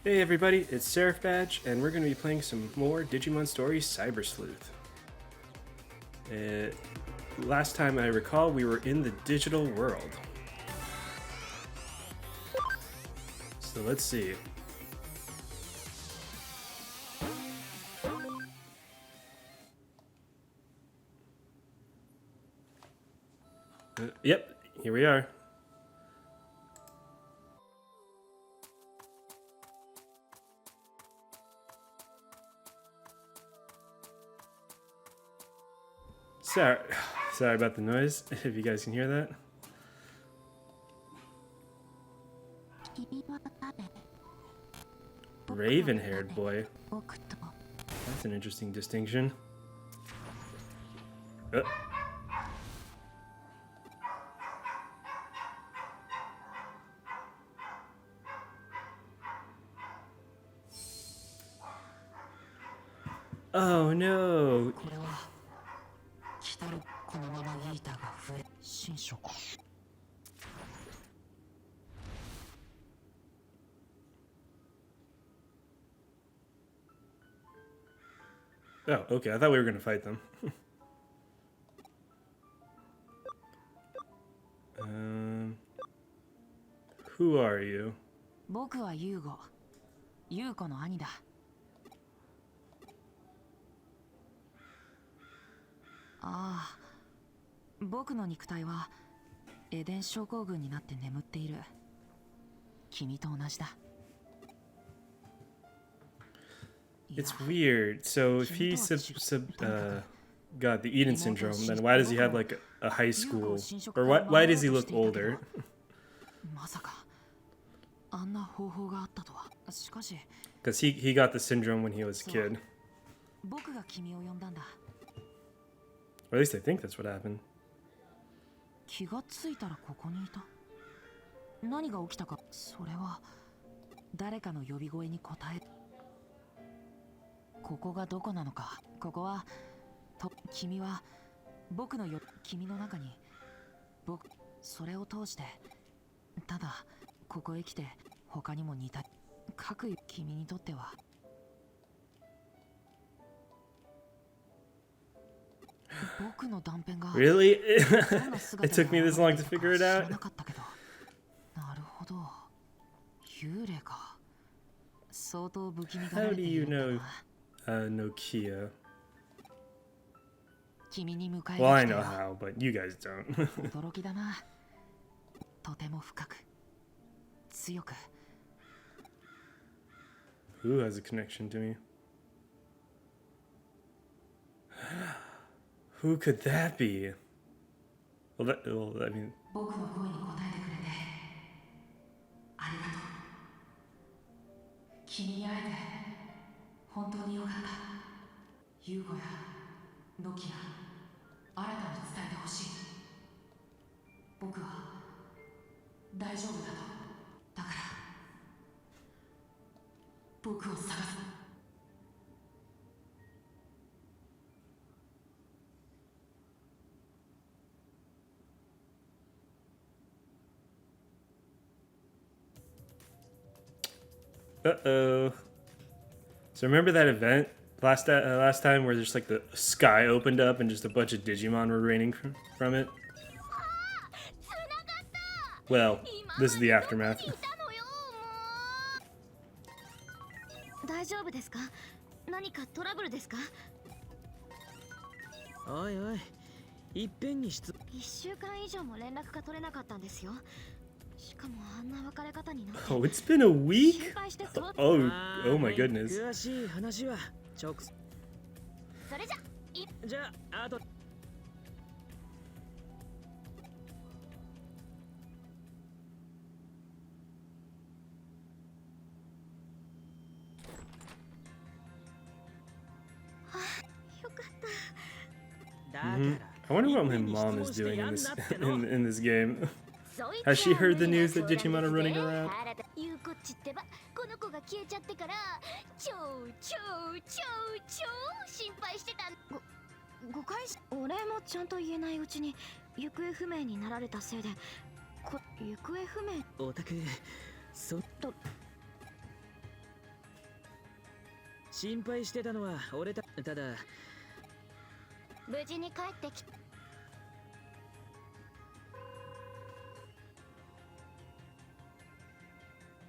Hey everybody, it's Seraph Badge, and we're going to be playing some more Digimon Story Cyber Sleuth. Last time I recall, we were in the digital world. So let's see. Yep, here we are. Sorry about the noise, if you guys can hear that. Raven-haired boy. That's an interesting distinction. Oh no! Oh, okay, I thought we were gonna fight them. Who are you? 僕はユウゴ。ユウコの兄だ。ああ、僕の肉体はエデン症候群になって眠っている。君と同じだ。It's weird. So if he got the Eden syndrome, then why does he have like a high school, or why does he look older? まさかあんな方法があったとは。しかし Because he got the syndrome when he was a kid. 僕が君を呼んだんだ。Or at least I think that's what happened. 気がついたらここにいた。何が起きたか、それは誰かの呼び声に応え。ここがどこなのか。ここは君は僕の君の中にそれを通して、ただここへ来て他にも似た各君にとっては。僕の断片が Really? It took me this long to figure it out. なかったけど。なるほど。幽霊か。相当不気味がられているんだな。How do you know Nokia? 君に迎え Well, I に来 know たよ。 how, but you guys don't. 驚きだな。とても深く強く。 Who has a connection to me? Who could that be? Well, I mean, 僕の声に応えてくれてありがとう。君に会えて本当によかった。ユーゴやノキや新たに伝えてほしい。僕は大丈夫だと。だから僕を探す。uh-oh. So remember that event last time where just like the sky opened up and just a bunch of Digimon were raining from it? Well, this is the aftermath. 大丈夫ですか？何かトラブルですか？おいおい、いっぺんに1週間以上も連絡が取れなかったんですよ。しかもあんな別れ方になって。 Oh, it's been a week? 心配してそう。Oh my goodness. 詳しい話は直接。それじゃじゃあ、あと。よかった。I wonder what my mom is doing in this game. Has she heard the news that Digimon are running around? ゆうこっちってば、この子が消えちゃってから超心配してた。誤解し、お礼もちゃんと言えないうちに行方不明になられたせいで、行方不明。 おたく、そっと心配してたのは俺ただ無事に帰ってき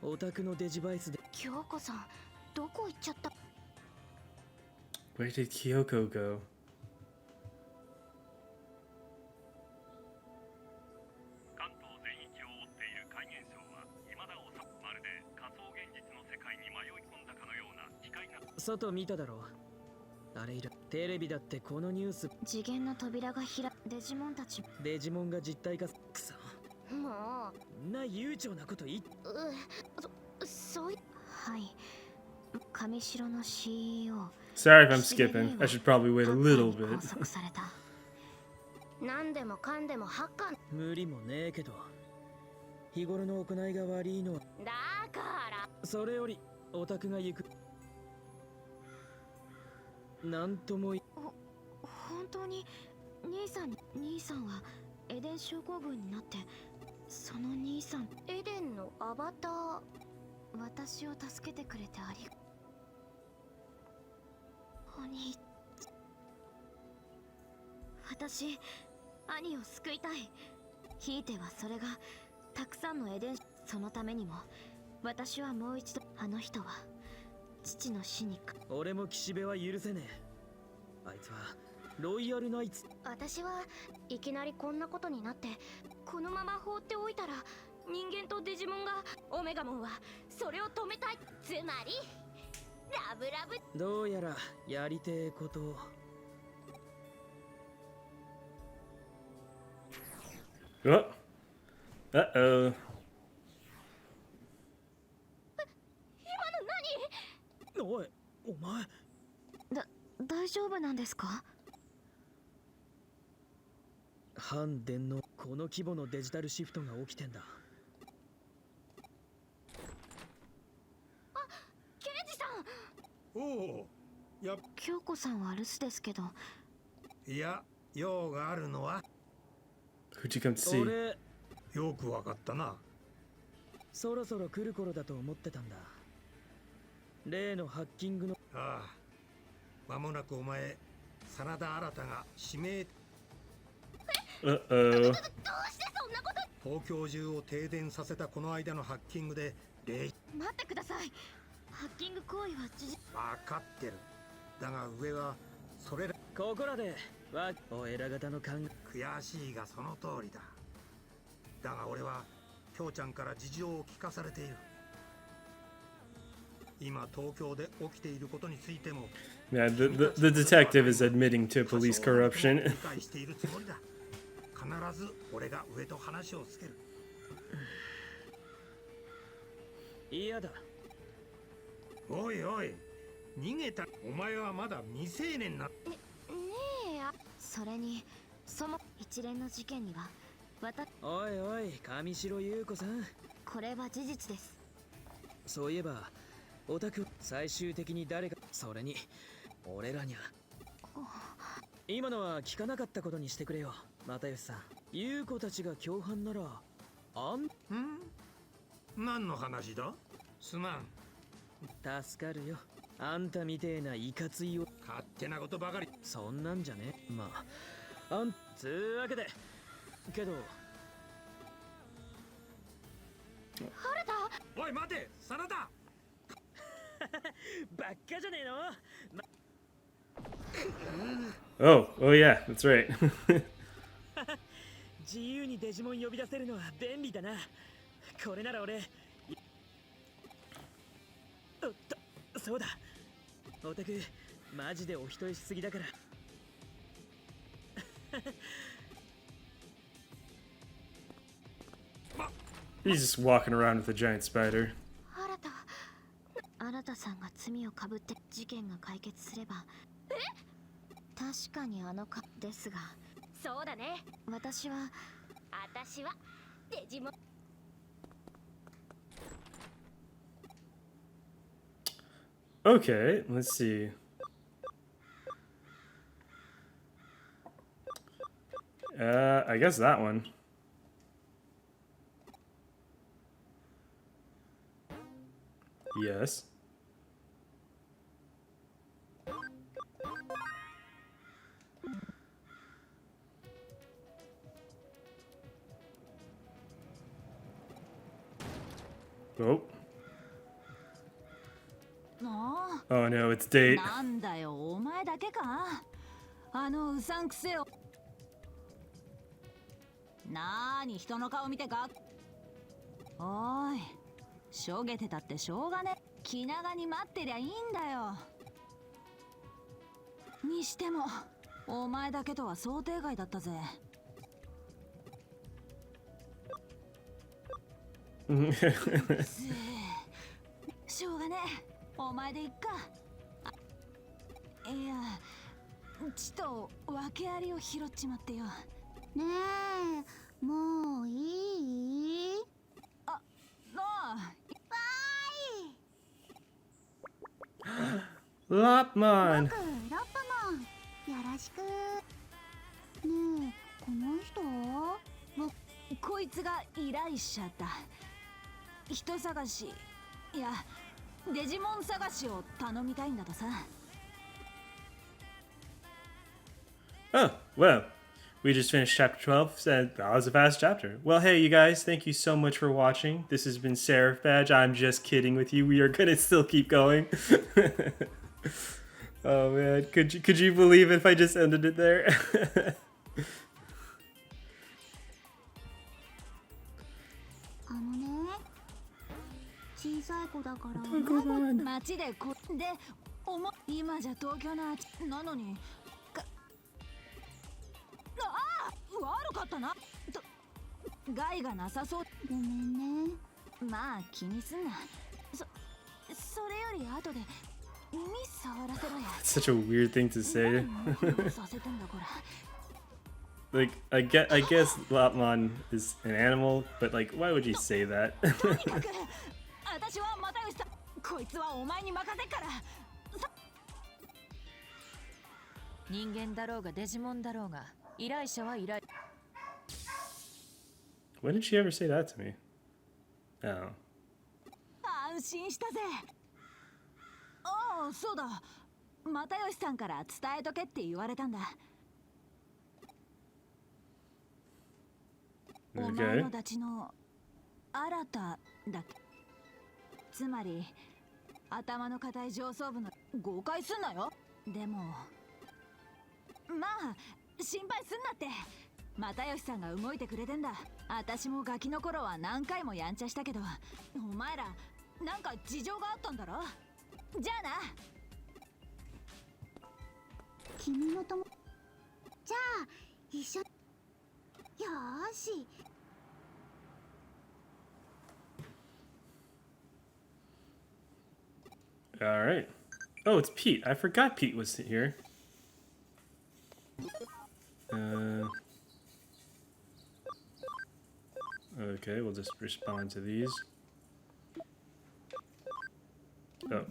オタクのデジバイスで京子さんどこ行っちゃった？ Where did Kyoko go? 関東全域を覆っている怪現象は未だまるで仮想現実の世界に迷い込んだかのような奇怪な。外見ただろあれ以来テレビだってこのニュース次元の扉が開デジモンたちデジモンが実体化くそもんな悠長なこと言っそうはい上白の CEO Sorry if I'm skipping. I should probably wait a little ハッカーに bit. 拘束された何でもかんでもハッカー無理もねえけど日頃の行いが悪いのはだからそれよりオタクが行くなんともい本当に兄さんはエデン症候群になってその兄さんエデンのアバター私を助けてくれてありお兄私兄を救いたいひいてはそれがたくさんのエデンそのためにも私はもう一度あの人は父の死に俺も岸辺は許せねえあいつはロイヤルナイツ私はいきなりこんなことになってこのまま放っておいたら人間とデジモンがオメガモンはそれを止めたいつまりラブラブどうやらやりてえことを Oh. Uh-oh. おいお前大丈夫なんですか？反電のこの規模のデジタルシフトが起きてんだケンジさんおお、京子さんは留守ですけどいや、用があるのは Who'd you come to see? 俺よくわかったな。そろそろ来る頃だと思ってたんだ例のハッキングのああ、間もなくお前、真田新が指名 Uh-oh. どうしてそんなこと東京中を停電させたこの間のハッキングで待ってくださいハッキング行為はわかってる。だが上はそれらここらでわお偉方の考え悔しいがその通りだ。だが俺は京ちゃんから事情を聞かされている。今東京で起きていることについても Yeah, the detective is admitting to police corruption. 理解しているつもりだ。必ず俺が上と話をつける。嫌だおいおい、逃げた。お前はまだ未成年な。ねえそれにその一連の事件にはおいおい上白優子さんこれは事実です。そういえばオタク最終的に誰がそれに俺らにゃ今のは聞かなかったことにしてくれよ又吉さん優子たちが共犯なら何の話だ？すまん。助かるよあんたみてえないかついを勝手なことばかり。そんなんじゃねまあつうわけでけどおい待て、真田。ばっかじゃねえの Oh, yeah, that's right. 自由にデジモン呼び出せるのは便利だなこれなら俺おっとそうだオタクマジでお人よしすぎだから He's just walking around with a giant spider. 新さんが罪をかぶって事件が解決すれば確かにですがそうだね私はデジモン Okay, let's see. I guess that one. Yes. Oh. あ Oh no, it's date. なんだよ、お前だけか。あのうさんくせよ。なーに人の顔見てか。おーい、しょげてたってしょうがね。気長に待ってりゃいいんだよ。にしても、お前だけとは想定外だったぜ。しょうがねえ、お前でいっか。いや、ちと訳ありを拾っちまってよ。ねえ、もういい？なあ、 Lopmon! 僕、ラップマン、よろしく。ねえ、この人？こいつが依頼者だ。人探し、いや、デジモン探しを頼みたいんだとさ。 Oh, well, we just finished chapter 12, and that was a fast chapter. Well, hey, you guys, thank you so much for watching. This has been Seraph Badge. I'm just kidding with you. We are gonna still keep going. Oh man, could you believe if I just ended it there? あのね、小さい子だから街で今じゃ東京のなのに悪かったなと。害がなさそう。ごめんね。まあ気にすんな。それより後で耳触らせろや。 Such a weird thing to say. させてんだこれ。 Like, I guess Lopmon is an animal, but like, why would you say that? とにかく私は又吉さん、こいつはお前に任せっから。人間だろうがデジモンだろうが依頼者は依頼。 When did she ever say that to me? Oh. 安心したぜ。ああ、そうだ。又吉さんから伝えとけって言われたんだ。お前 Okay. のダチの新ただっけ。つまり頭の固い上層部の誤解すんなよ。でもまあ心配すんなって。又吉さんが動いてくれてんだ。私もガキの頃は何回もやんちゃしたけど、お前らなんか事情があったんだろ。じゃあな。君の友。じゃあ一緒。よーし。 All right. Oh, it's Pete. I forgot Pete was here. Okay, we'll just respond to these. Oh.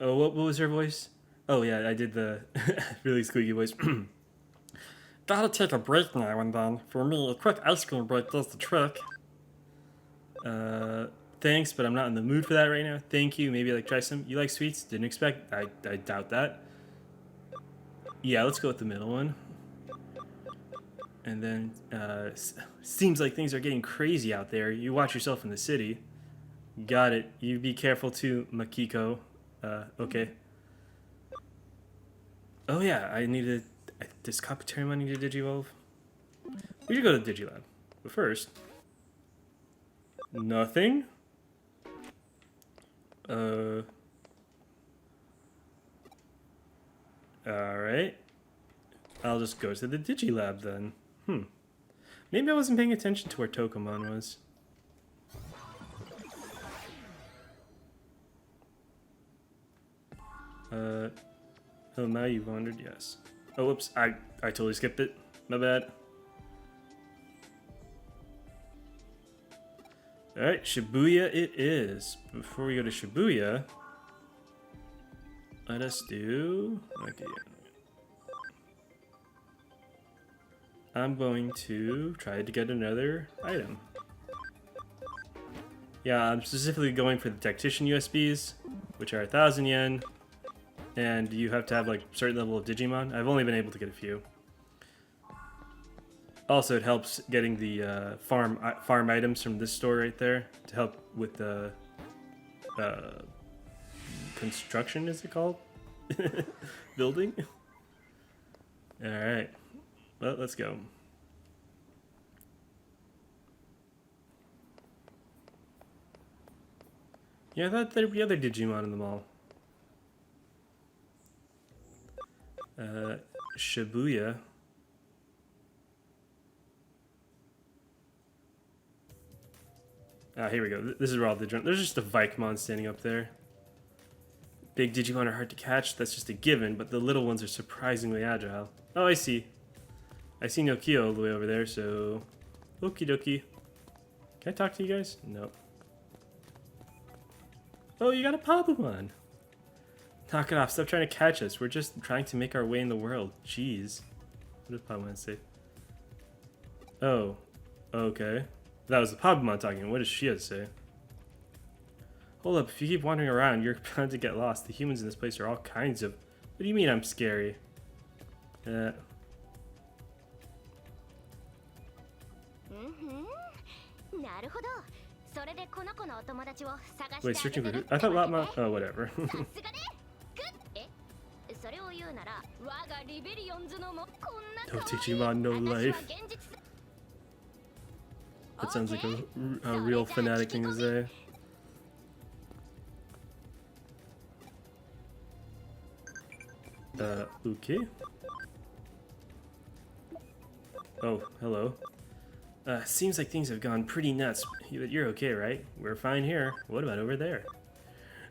Oh, what was her voice? Oh, yeah, I did the really squeaky voice. Gotta take a break now and then. For me, a quick ice cream break does the trick. Thanks, but I'm not in the mood for that right now. Thank you. Maybe like try some. You like sweets? Didn't expect. I doubt that. Yeah, let's go with the middle one. And then, seems like things are getting crazy out there. You watch yourself in the city. Got it. You be careful too, Makiko. Okay. Oh yeah, I needed. Does Kakuterimon need to Digivolve? We should go to Digilab. But first. Nothing? Alright. I'll just go to the Digilab then. Maybe I wasn't paying attention to where Tokomon was. Oh, now you've wandered, yes. Oh, whoops, I totally skipped it. My bad. Alright, Shibuya it is. Before we go to Shibuya, let us do... Okay. I'm going to try to get another item. Yeah, I'm specifically going for the Tactician USBs, which are 1,000 yen. And you have to have like a certain level of Digimon. I've only been able to get a few. Also, it helps getting the farm items from this store right there to help with the construction. Is it called building? All right. Well, let's go. Yeah, I thought there'd be other Digimon in the mall. Shibuya. Ah, here we go. This is where all the there's just a Vikemon standing up there. Big Digimon are hard to catch. That's just a given, but the little ones are surprisingly agile. Oh, I see. I see Nokio all the way over there, so... Okie dokie. Can I talk to you guys? No. Oh, you got a Papumon. Knock it off. Stop trying to catch us. We're just trying to make our way in the world. Jeez. What does Papumon say? Oh. Okay. That was the Papumon talking. What does she have to say? Hold up. If you keep wandering around, you're bound to get lost. The humans in this place are all kinds of... What do you mean I'm scary? Wait, searching for... I thought Lotma... Oh, whatever. No Digimon, no life. That sounds like a real fanatic thing to say. Okay. Oh, hello. Seems like things have gone pretty nuts. You're okay, right? We're fine here. What about over there?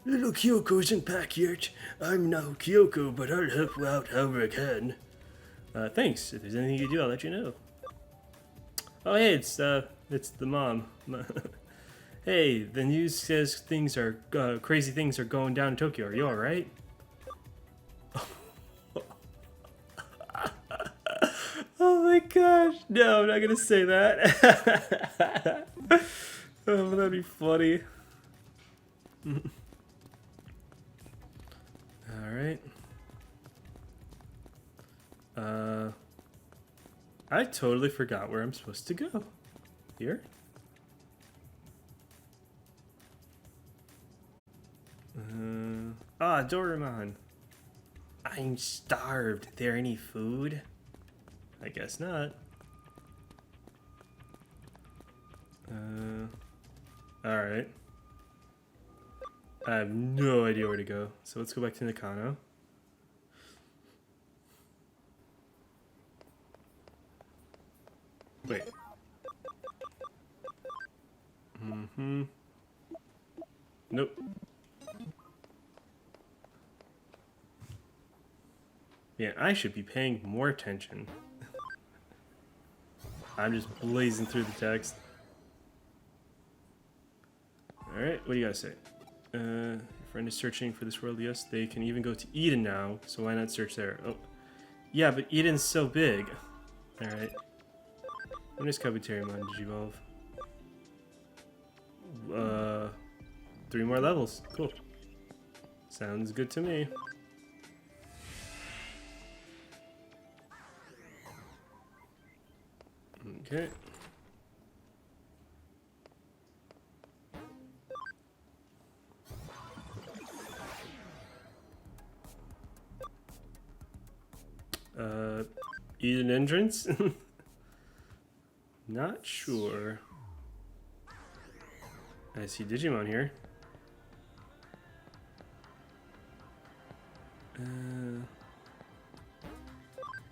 Little Kyoko isn't back yet. I'm now Kyoko, but I'll help you out however I can. Thanks. If there's anything you do, I'll let you know. Oh, hey, it's the mom. Hey, the news says crazy things are going down in Tokyo. Are you alright? Oh my gosh. No, I'm not gonna say that. Oh, that'd be funny. Alright. I totally forgot where I'm supposed to go. Here? Doraemon. I'm starved. There any food? I guess not. Alright. I have no idea where to go. So let's go back to Nakano. Wait. Nope. Yeah, I should be paying more attention. I'm just blazing through the text. Alright, what do you guys say? Your friend is searching for this world, yes. They can even go to Eden now, so why not search there? Oh. Yeah, but Eden's so big. Alright. When does Kabuterimon digivolve? 3 more levels. Cool. Sounds good to me. Okay. Eden entrance? Not sure. I see Digimon here.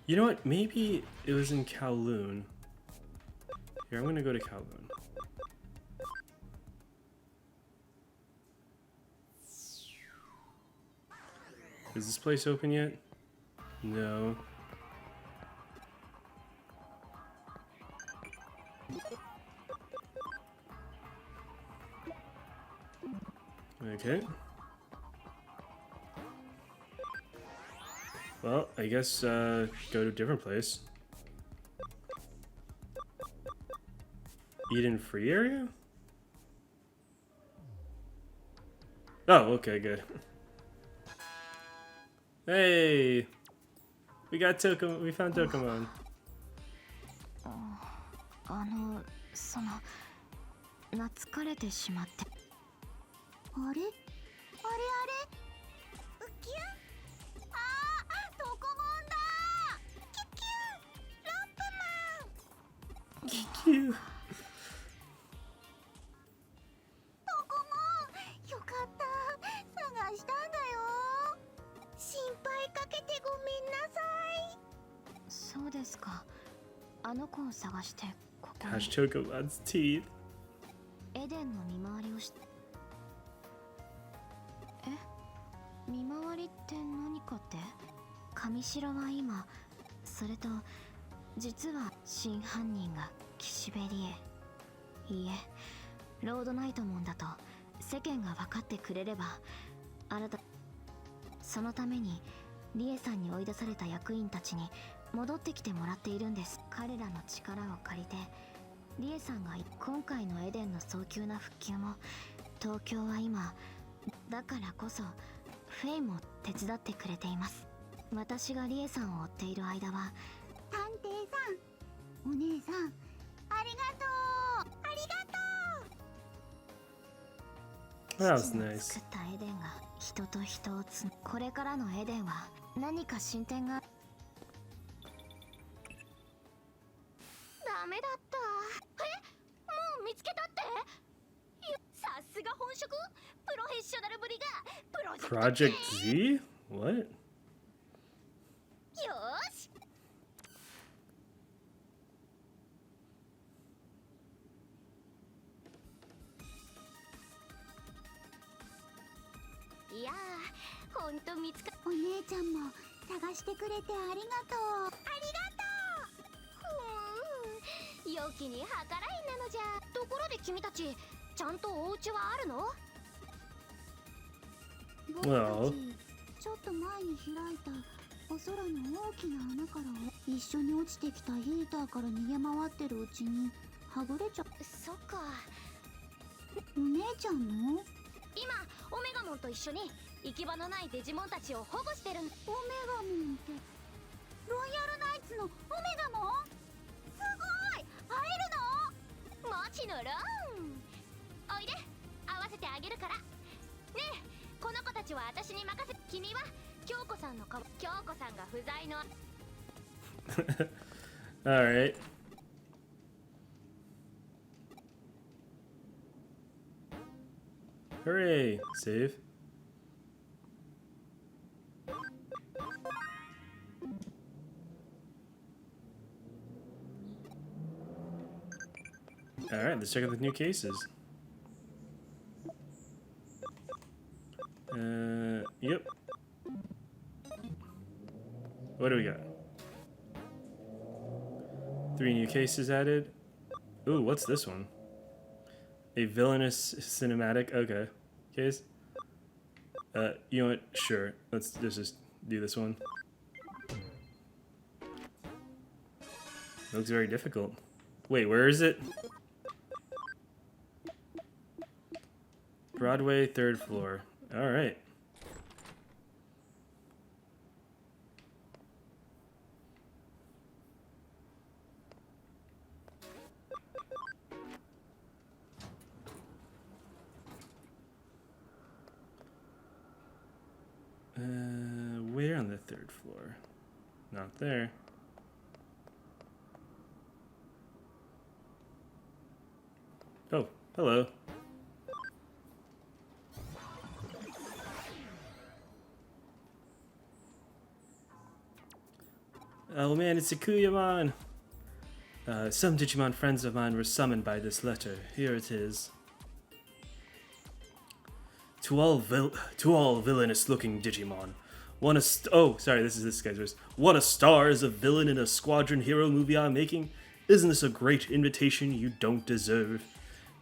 You know what? Maybe it was in Kowloon. Here, I'm gonna go to Kowloon. Is this place open yet? No. Okay. Well, I guess go to a different place. Eden free area? Oh, okay, good. Hey! We got Tokemon. We found Tokemon. その懐かれてしまって。あれあれあれ、ウキュン、あー、トコモンだ。キュキュン、ランプマン。キュー。トコモン、よかった、探したんだよ。心配かけてごめんなさい。そうですか。あの子を探してここに。 Gosh, Chocobo's teeth. エデンの見回りをし。え、見回りって何かって？上白は今、それと実は真犯人が岸辺理恵。いいえ、ロードナイトモンだと世間が分かってくれれば、あなた、そのために理恵さんに追い出された役員たちに戻ってきてもらっているんです。彼らの力を借りて、理恵さんが今回のエデンの早急な復旧も、東京は今だからこそフェイも手伝ってくれています。私が理恵さんを追っている間は。探偵さん、お姉さん、ありがとう、ありがとう。 That was 父の nice. 作ったエデンが人と人をこれからのエデンは何か進展が。ダメだった。え、もう見つけたって？さすが本職、プロフェッショナルぶりが。プロジェクト Project Z? What? よーし。いやー、ほんと見つか。お姉ちゃんも探してくれてありがとう。ありがとう。良きに計らいなのじゃ。ところで君たち、ちゃんとお家はあるの？僕た Well. ちちょっと前に開いたお空の大きな穴から一緒に落ちてきたヒーターから逃げ回ってるうちにはぐれちゃ。そっか。お姉ちゃんの？今オメガモンと一緒に行き場のないデジモンたちを保護してる。オメガモンってロイヤルナイツのオメガモン？すごい！会えるの？もちろん。おいで、会わせてあげるから。ねえ、この子たちは私に任せ。君は京子さんの顔。京子さんが不在の。 Alright. Hooray! Save. Alright, let's check out the new cases. Yep. What do we got? 3 new cases added. Ooh, what's this one? A villainous cinematic. Okay. Case. You know what? Sure. Let's just do this one. Looks very difficult. Wait, where is it? Broadway, 3rd floor. Alright. Where on the 3rd floor? Not there. Oh, hello. Oh man, it's Sakuyamon! Some Digimon friends of mine were summoned by this letter. Here it is. To all villainous-looking Digimon, this is this guy's verse. Want a star as a villain in a squadron hero movie I'm making? Isn't this a great invitation you don't deserve?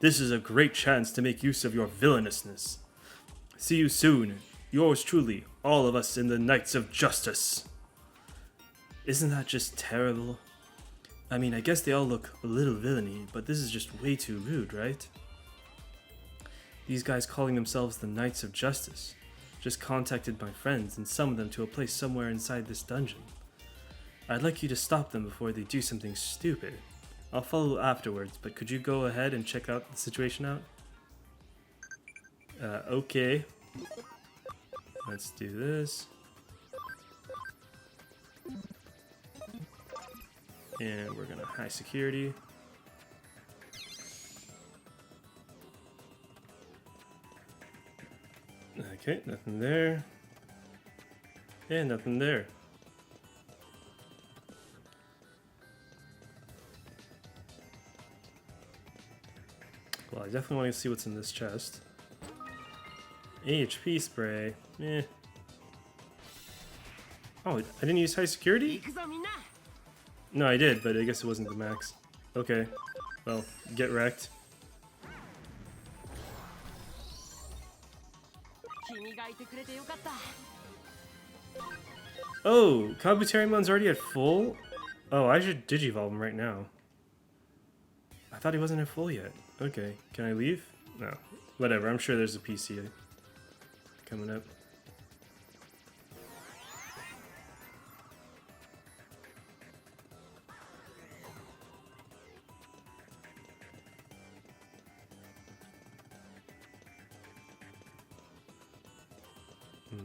This is a great chance to make use of your villainousness. See you soon. Yours truly, all of us in the Knights of Justice. Isn't that just terrible? I mean, I guess they all look a little villainy, but this is just way too rude, right? These guys calling themselves the Knights of Justice just contacted my friends and summoned them to a place somewhere inside this dungeon. I'd like you to stop them before they do something stupid. I'll follow afterwards, but could you go ahead and check out the situation out? Okay. Let's do this. And we're gonna high security. Okay, nothing there. And nothing there. Well, I definitely want to see what's in this chest. HP spray. Eh. Oh, I didn't use high security? No, I did, but I guess it wasn't the max. Okay. Well, get wrecked. Oh, Kabutarimon's already at full? Oh, I should Digivolve him right now. I thought he wasn't at full yet. Okay, can I leave? No. Whatever, I'm sure there's a PC coming up.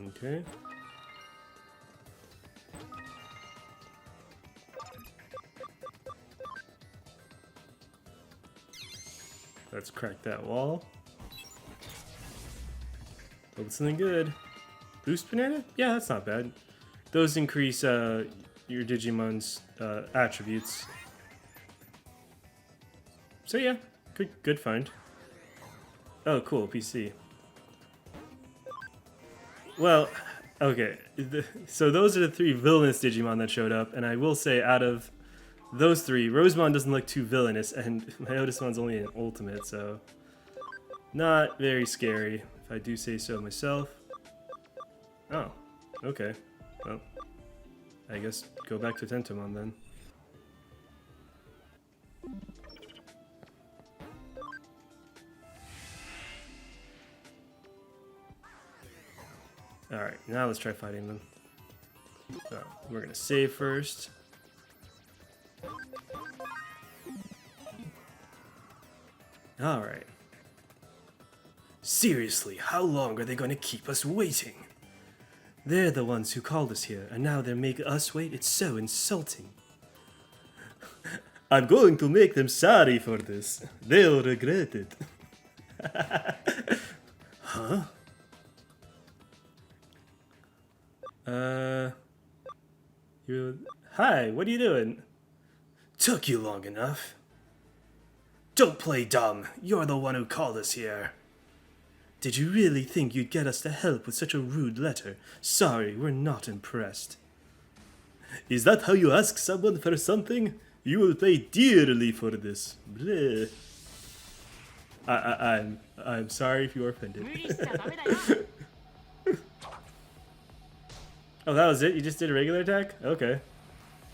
Okay. Let's crack that wall. Hope it's something good. Boost banana? Yeah, that's not bad. Those increase your Digimon's attributes. So yeah, good find. Oh, cool, PC. Well, okay. So those are the 3 villainous Digimon that showed up, and I will say out of those 3, Rosemon doesn't look too villainous, and Myotismon's only an ultimate, so not very scary, if I do say so myself. Oh, okay. Well, I guess go back to Tentomon then. Alright, now let's try fighting them. So, we're gonna save first. Alright. Seriously, how long are they going to keep us waiting? They're the ones who called us here, and now they're making us wait? It's so insulting. I'm going to make them sorry for this. They'll regret it. Huh? Hi, what are you doing? Took you long enough. Don't play dumb. You're the one who called us here. Did you really think you'd get us to help with such a rude letter? Sorry, we're not impressed. Is that how you ask someone for something? You will pay dearly for this. Bleh. I'm sorry if you are offended. Oh, that was it? You just did a regular attack? Okay.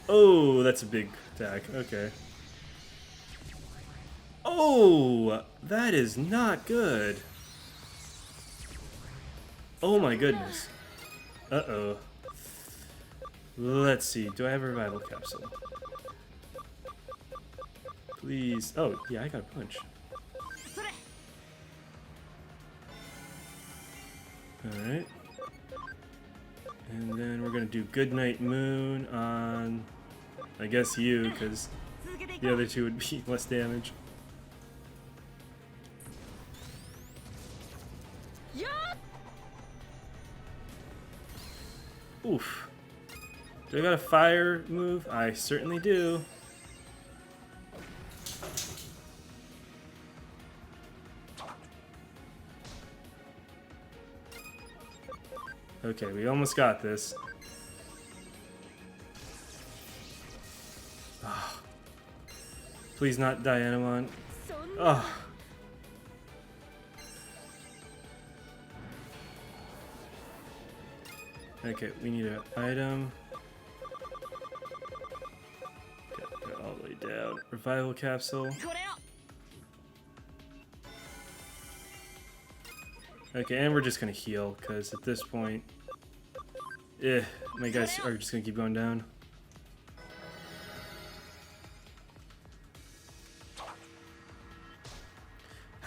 Oh, that's a big attack. Okay. Oh, that is not good. Oh my goodness. Uh-oh. Let's see. Do I have a revival capsule? Please. Oh, yeah, I got a punch. Alright. And then we're gonna do Goodnight Moon on, I guess, you, because the other 2 would be less damage. Oof. Do I got a fire move? I certainly do. Okay, we almost got this. Oh. Please not Dianamon. Oh. Okay, we need an item. Okay, go all the way down. Revival capsule. Okay, and we're just gonna heal, because at this point, my guys are just gonna keep going down.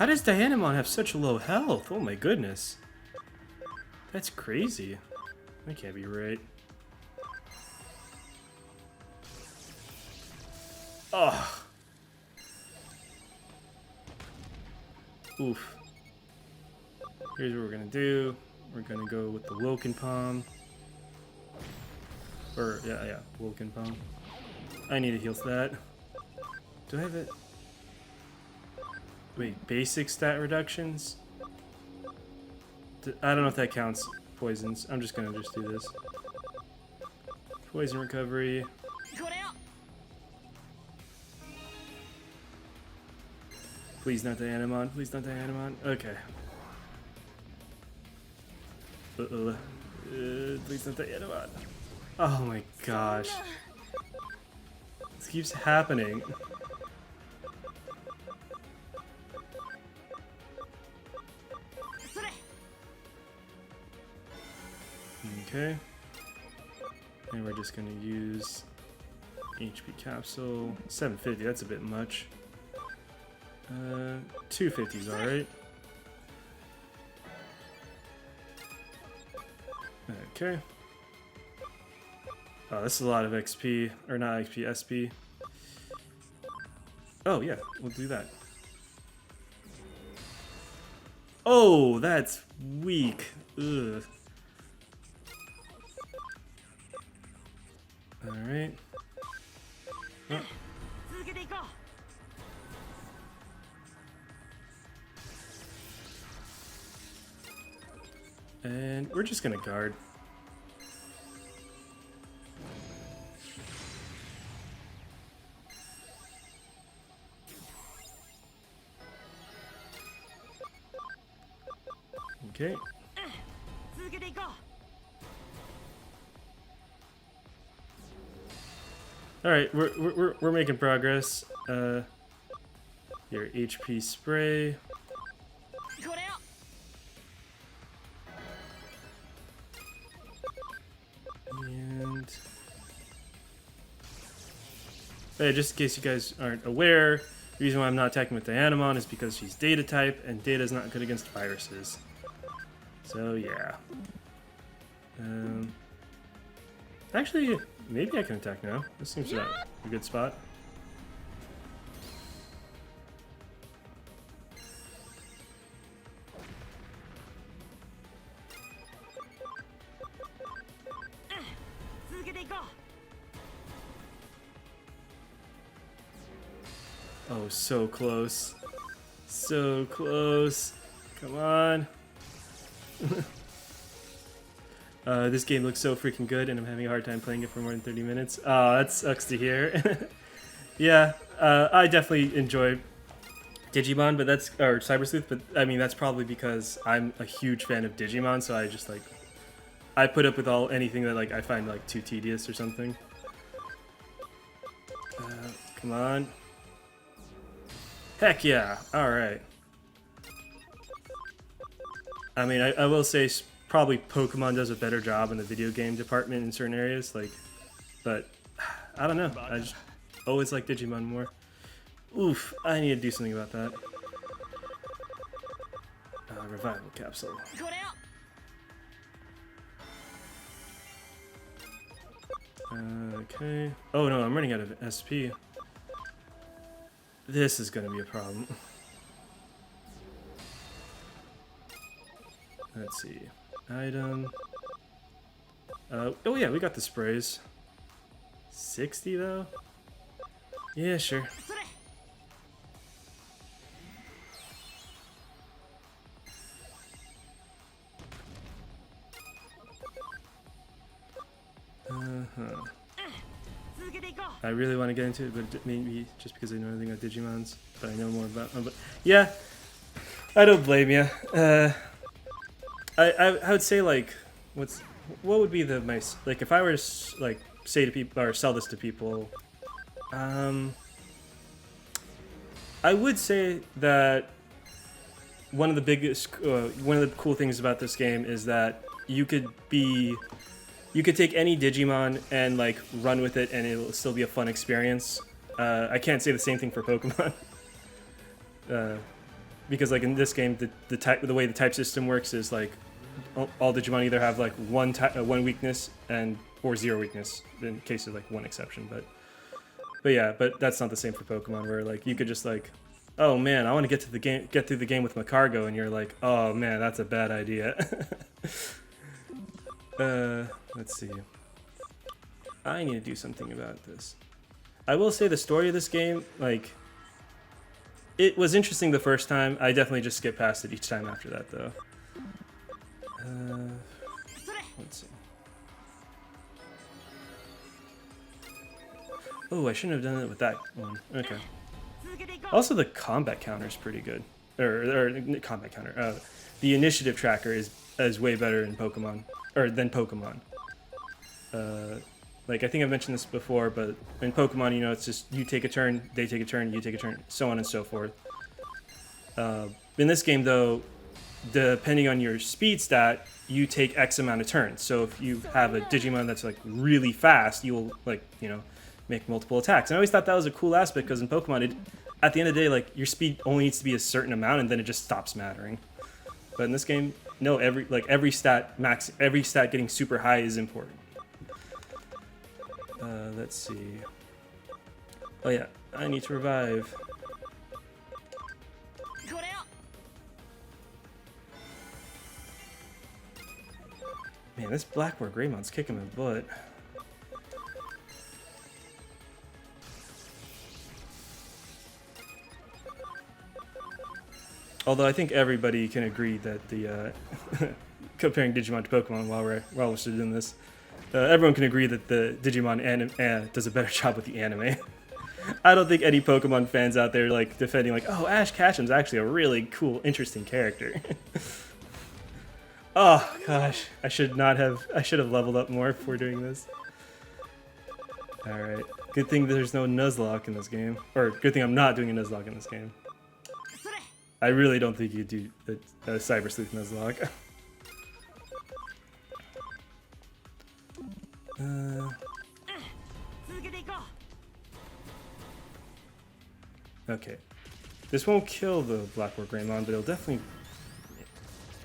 How does Dianamon have such low health? Oh my goodness. That's crazy. That can't be right. Oh. Oof. Here's what we're gonna do. We're gonna go with the Woken Palm. Or, yeah, Woken Palm. I need to heal that. Do I have it? Wait, basic stat reductions? I don't know if that counts poisons. I'm just gonna do this. Poison recovery. Please not Dianamon. Please not Dianamon. Okay. Please not Dianamon. Oh my gosh. This keeps happening. Okay. And we're just gonna use HP capsule. 750, that's a bit much. 250's alright. Okay. Oh, this is a lot of XP. Or not XP, SP. Oh, yeah, we'll do that. Oh, that's weak. Ugh. Alright. Oh. And we're just gonna guard. Okay. All right, we're making progress. Your HP spray. And hey, just in case you guys aren't aware, the reason why I'm not attacking with Dianamon is because she's Data type, and Data is not good against viruses. So yeah. Actually, maybe I can attack now. This seems like a good spot. Oh, so close. So close. Come on. This game looks so freaking good, and I'm having a hard time playing it for more than 30 minutes. Oh, that sucks to hear. Yeah, I definitely enjoy Digimon, but that's or Cyber Sleuth, but I mean that's probably because I'm a huge fan of Digimon, so I just like I put up with anything that like I find like too tedious or something. Come on. Heck yeah! All right. I mean, I will say probably Pokemon does a better job in the video game department in certain areas, like, but I don't know. I just always like Digimon more. Oof, I need to do something about that. Revival capsule. Okay. Oh no, I'm running out of SP. This is gonna be a problem. Let's see. Item. Oh yeah, we got the sprays. 60 though? Yeah, sure. I really want to get into it, but maybe just because I know anything about Digimons, but I know more about them. But yeah, I don't blame you. I would say like, what would be the nice like if I were to like say to people or sell this to people, I would say that one of the biggest, one of the cool things about this game is that you could take any Digimon and like run with it, and it'll still be a fun experience. I can't say the same thing for Pokemon. because like in this game, the way the type system works is like all Digimon either have like one weakness or zero weakness in case of like one exception, but yeah, but that's not the same for Pokemon where like you could just like, oh man, I want to get through the game with Macargo, and you're like, oh man, that's a bad idea. Let's see. I need to do something about this. I will say the story of this game, like, it was interesting the first time. I definitely just skipped past it each time after that, though. Let's see. Oh, I shouldn't have done it with that one. Okay. Also, the combat counter is pretty good. Or combat counter. The initiative tracker is way better in Pokemon, or than Pokemon. Like I think I've mentioned this before, but in Pokemon, you know, it's just you take a turn, they take a turn, you take a turn, so on and so forth. In this game, though, depending on your speed stat, you take X amount of turns. So if you have a Digimon that's like really fast, you'll like, you know, make multiple attacks. And I always thought that was a cool aspect because in Pokemon, at the end of the day, like your speed only needs to be a certain amount, and then it just stops mattering. But in this game, no, every stat getting super high is important. Let's see. Oh yeah, I need to revive. Man, this Blackboard Greymon's kicking my butt. Although I think everybody can agree that the comparing Digimon to Pokemon while we're still doing this, everyone can agree that the Digimon anime does a better job with the anime. I don't think any Pokemon fans out there like defending like, oh, Ash Ketchum's actually a really cool, interesting character. Oh gosh, I should have leveled up more before doing this. All right, good thing there's no Nuzlocke in this game, or good thing I'm not doing a Nuzlocke in this game. I really don't think you'd do a Cyber Sleuth Nuzlocke. Okay. This won't kill the Blackboard Greymon, but it'll definitely...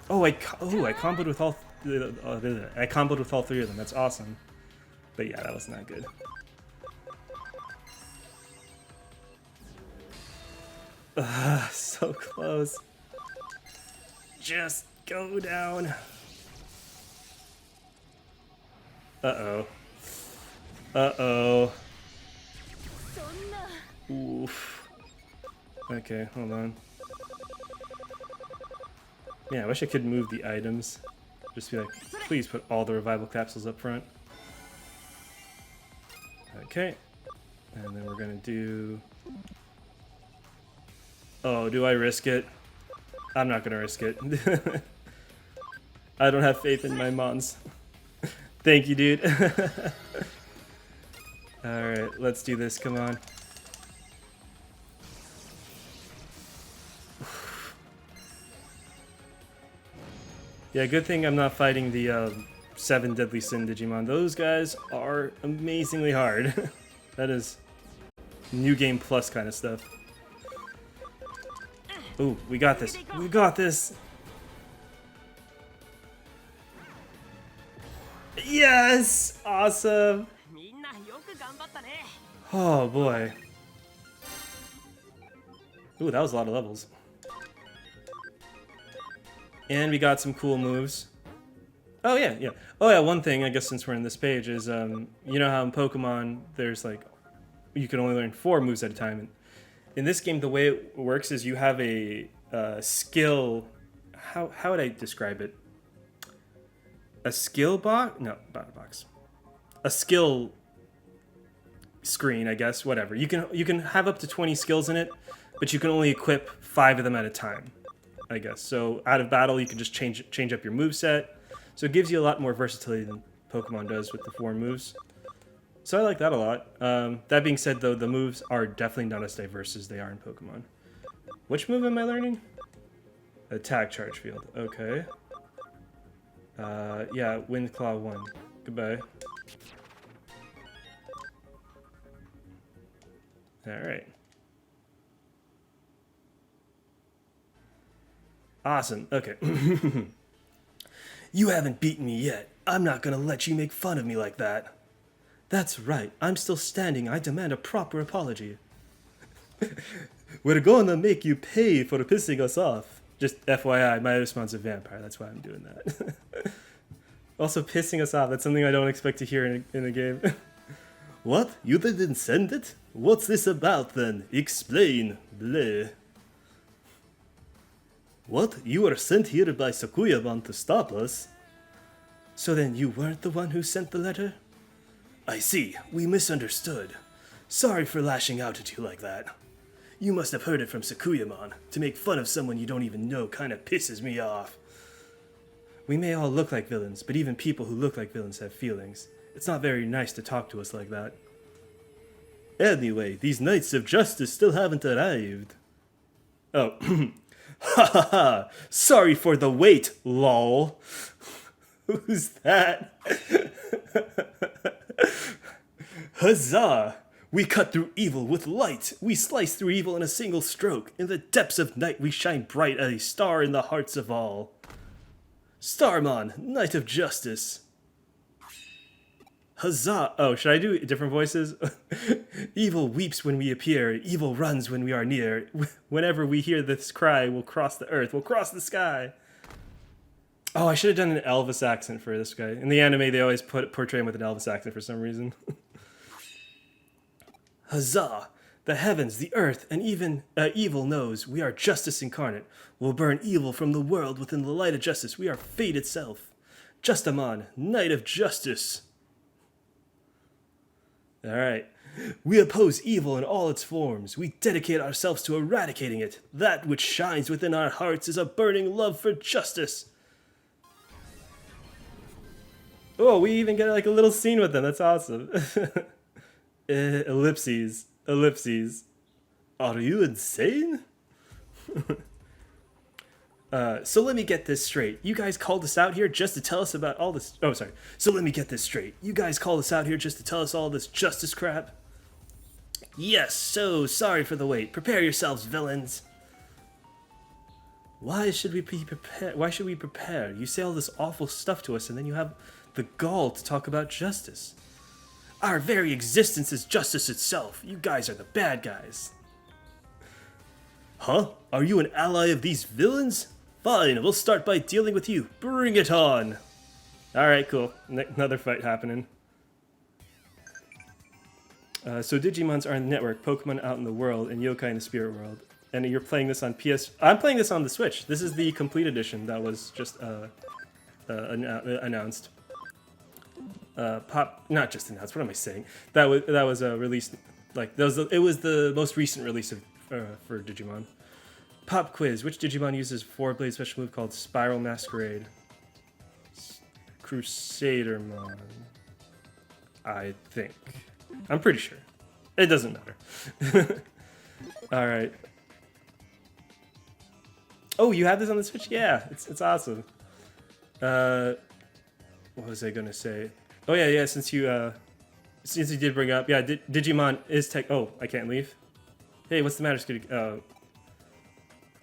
Oh, I comboed with all... I comboed with all three of them. That's awesome. But yeah, that wasn't that good. So close. Just go down. Uh-oh. Uh-oh. Oof. Okay, hold on. Yeah, I wish I could move the items. Just be like, please put all the revival capsules up front. Okay. And then we're gonna do... Oh, do I risk it? I'm not gonna risk it. I don't have faith in my mons. Thank you, dude. Alright, let's do this, come on. Yeah, good thing I'm not fighting the 7 Deadly Sin Digimon. Those guys are amazingly hard. That is New Game Plus kind of stuff. Ooh, we got this. We got this. Yes! Awesome. Oh boy. Ooh, that was a lot of levels. And we got some cool moves. Oh yeah, yeah. Oh yeah, one thing, I guess since we're in this page, is you know how in Pokemon there's like, you can only learn 4 moves at a time. And in this game, the way it works is you have a skill... How would I describe it? A skill box? No, not a box. A skill screen, I guess, whatever. You can have up to 20 skills in it, but you can only equip 5 of them at a time, I guess. So out of battle, you can just change up your moveset. So it gives you a lot more versatility than Pokemon does with the 4 moves. So I like that a lot. That being said, though, the moves are definitely not as diverse as they are in Pokemon. Which move am I learning? Attack Charge Field. Okay. Yeah, Wind Claw 1. Goodbye. Alright. Awesome. Okay. You haven't beaten me yet. I'm not gonna let you make fun of me like that. That's right. I'm still standing. I demand a proper apology. We're gonna make you pay for pissing us off. Just FYI, my response is vampire. That's why I'm doing that. Also, pissing us off. That's something I don't expect to hear in a game. What? You didn't send it? What's this about then? Explain. Bleh. What? You were sent here by Sakuyamon to stop us? So then you weren't the one who sent the letter? I see. We misunderstood. Sorry for lashing out at you like that. You must have heard it from Sakuyamon. To make fun of someone you don't even know kinda pisses me off. We may all look like villains, but even people who look like villains have feelings. It's not very nice to talk to us like that. Anyway, these Knights of Justice still haven't arrived. Oh. Ha ha ha! Sorry for the wait, lol. Who's that? Huzzah! We cut through evil with light. We slice through evil in a single stroke. In the depths of night we shine bright as a star in the hearts of all. Starmon, Knight of Justice. Huzzah! Oh, should I do different voices? Evil weeps when we appear. Evil runs when we are near. Whenever we hear this cry, we'll cross the earth. We'll cross the sky. Oh, I should have done an Elvis accent for this guy. In the anime, they always portray him with an Elvis accent for some reason. Huzzah! The heavens, the earth, and even evil knows we are justice incarnate. We'll burn evil from the world within the light of justice. We are fate itself. Justamon, Knight of Justice. Alright. We oppose evil in all its forms. We dedicate ourselves to eradicating it. That which shines within our hearts is a burning love for justice. Oh, we even get like a little scene with them. That's awesome. Ellipses. Ellipses. Are you insane? So let me get this straight. You guys called us out here just to tell us about all this... Oh, sorry. So let me get this straight. You guys called us out here just to tell us all this justice crap? Yes, so sorry for the wait. Prepare yourselves, villains. Why should we be prepared? Why should we prepare? You say all this awful stuff to us and then you have the gall to talk about justice. Our very existence is justice itself. You guys are the bad guys. Huh? Are you an ally of these villains? Fine, we'll start by dealing with you. Bring it on! Alright, cool. Another fight happening. So Digimons are in the network, Pokemon out in the world, and Yokai in the spirit world. And you're playing this on PS... I'm playing this on the Switch. This is the complete edition that was just announced. Not just announced, what am I saying? That was released... it was the most recent release of for Digimon. Pop quiz. Which Digimon uses 4-blade special move called Spiral Masquerade? Crusadermon. I think. I'm pretty sure. It doesn't matter. Alright. Oh, you have this on the Switch? Yeah, it's awesome. What was I gonna say? Oh yeah, since you did bring up, yeah, Digimon is tech... Oh, I can't leave? Hey, what's the matter, Skitty? Oh.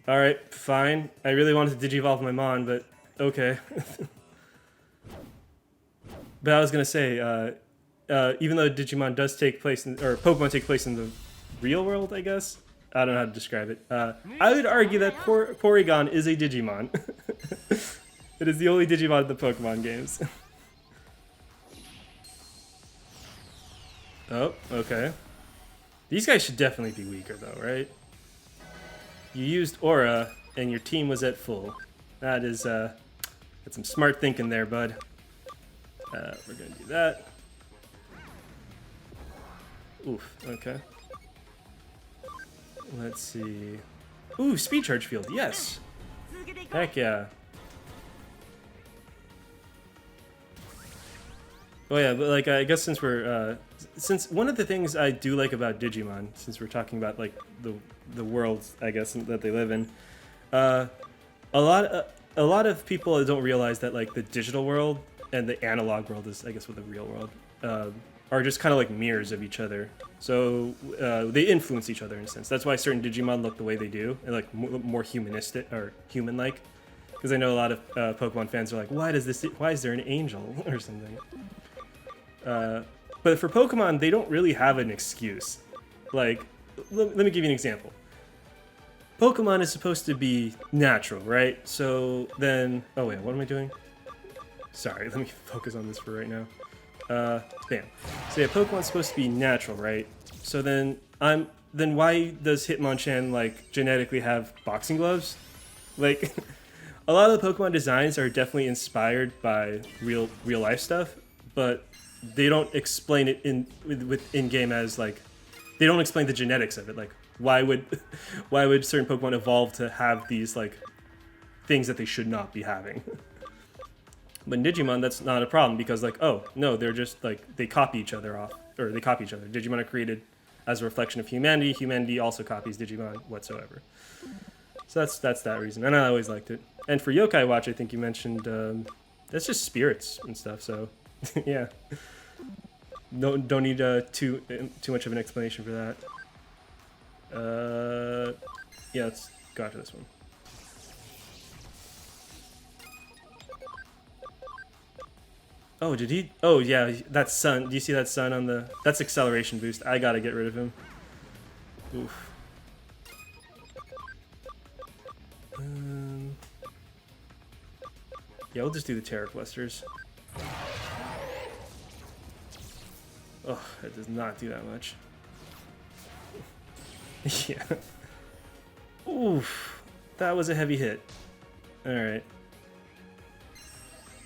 Alright, fine. I really wanted to Digivolve my Mon, but okay. But I was gonna say, even though Digimon does take place or Pokemon take place in the real world, I guess? I don't know how to describe it. I would argue that Porygon is a Digimon. It is the only Digimon in the Pokemon games. Oh, okay. These guys should definitely be weaker though, right? You used Aura, and your team was at full. That is, that's some smart thinking there, bud. We're gonna do that. Oof, okay. Let's see. Ooh, speed charge field, yes! Heck yeah. Oh yeah, but like, I guess since we're, since one of the things I do like about Digimon, since we're talking about like the worlds, I guess, that they live in, a lot of people don't realize that like the digital world and the analog world is, I guess, with the real world, are just kind of like mirrors of each other. So they influence each other in a sense. That's why certain Digimon look the way they do, and like more humanistic or human-like. Because I know a lot of Pokemon fans are like, why is there an angel or something? But for Pokemon, they don't really have an excuse. Like, let me give you an example. Pokemon is supposed to be natural, right? So then, oh wait, what am I doing? Sorry, let me focus on this for right now. Bam. So yeah, Pokemon's supposed to be natural, right? So then why does Hitmonchan like genetically have boxing gloves? Like, a lot of the Pokemon designs are definitely inspired by real life stuff, but they don't explain it in game as like, they don't explain the genetics of it. Like, why would certain Pokemon evolve to have these like things that they should not be having? But in Digimon, that's not a problem because like, oh no, they're just like, they copy each other off, or they copy each other. Digimon are created as a reflection of humanity. Humanity also copies Digimon whatsoever. So that's that reason, and I always liked it. And for Yokai Watch, I think you mentioned that's just spirits and stuff. So yeah, don't need too much of an explanation for that. Yeah, let's go after this one. Oh, did he? Oh, yeah, that's Sun. Do you see that Sun on the... That's acceleration boost. I gotta get rid of him. Oof. Yeah, we'll just do the Terra Clusters. Oh, that does not do that much. Yeah. Oof. That was a heavy hit. Alright.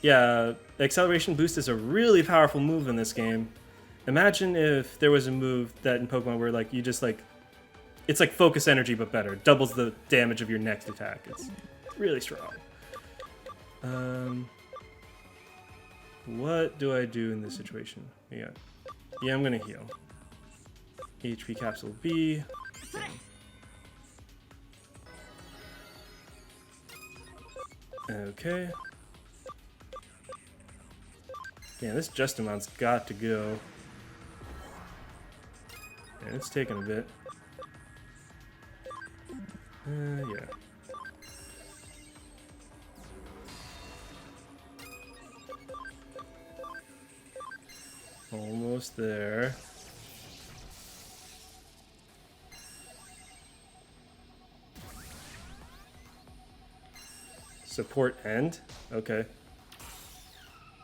Yeah, acceleration boost is a really powerful move in this game. Imagine if there was a move that in Pokemon where like you just like, it's like focus energy but better. Doubles the damage of your next attack. It's really strong. What do I do in this situation? Yeah, I'm gonna heal. HP capsule B. Okay. Yeah, this Justimon's got to go. Yeah, it's taking a bit. Yeah. Almost there. Support end? Okay.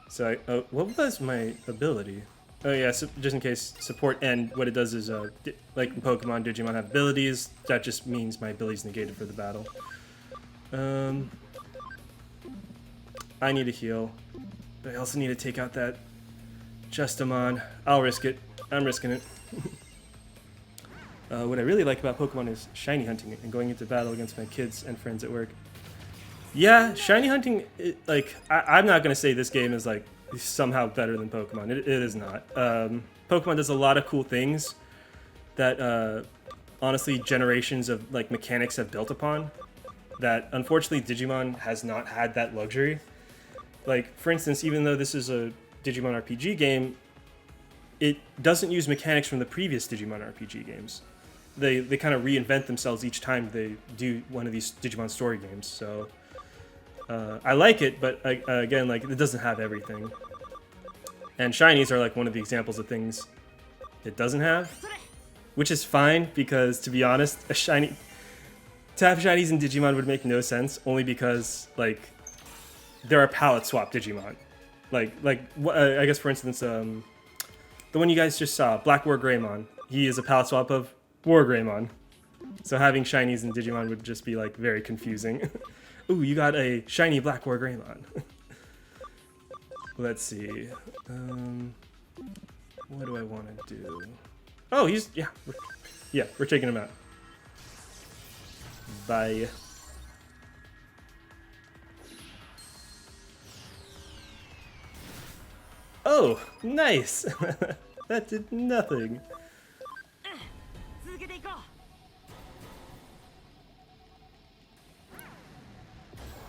So what was my ability? Oh yeah, so just in case, support end, what it does is, like in Pokemon, Digimon have abilities, that just means my ability's negated for the battle. I need to heal, but I also need to take out that Justimon. I'll risk it. I'm risking it. What I really like about Pokemon is shiny hunting and going into battle against my kids and friends at work. Yeah, shiny hunting, I'm not going to say this game is like somehow better than Pokemon. It is not. Pokemon does a lot of cool things that honestly generations of like mechanics have built upon that unfortunately Digimon has not had that luxury. Like, for instance, even though this is a Digimon RPG game, it doesn't use mechanics from the previous Digimon RPG games. They kind of reinvent themselves each time they do one of these Digimon story games, so... I like it, but again, like, it doesn't have everything. And shinies are like one of the examples of things it doesn't have, which is fine because, to be honest, to have shinies in Digimon would make no sense, only because like there are palette swap Digimon. I guess for instance, the one you guys just saw, Black War Greymon, he is a palette swap of War Greymon. So having shinies in Digimon would just be like very confusing. Ooh, you got a shiny Black War Greymon. Let's see. What do I want to do? Oh, we're taking him out. Bye. Oh, nice. That did nothing.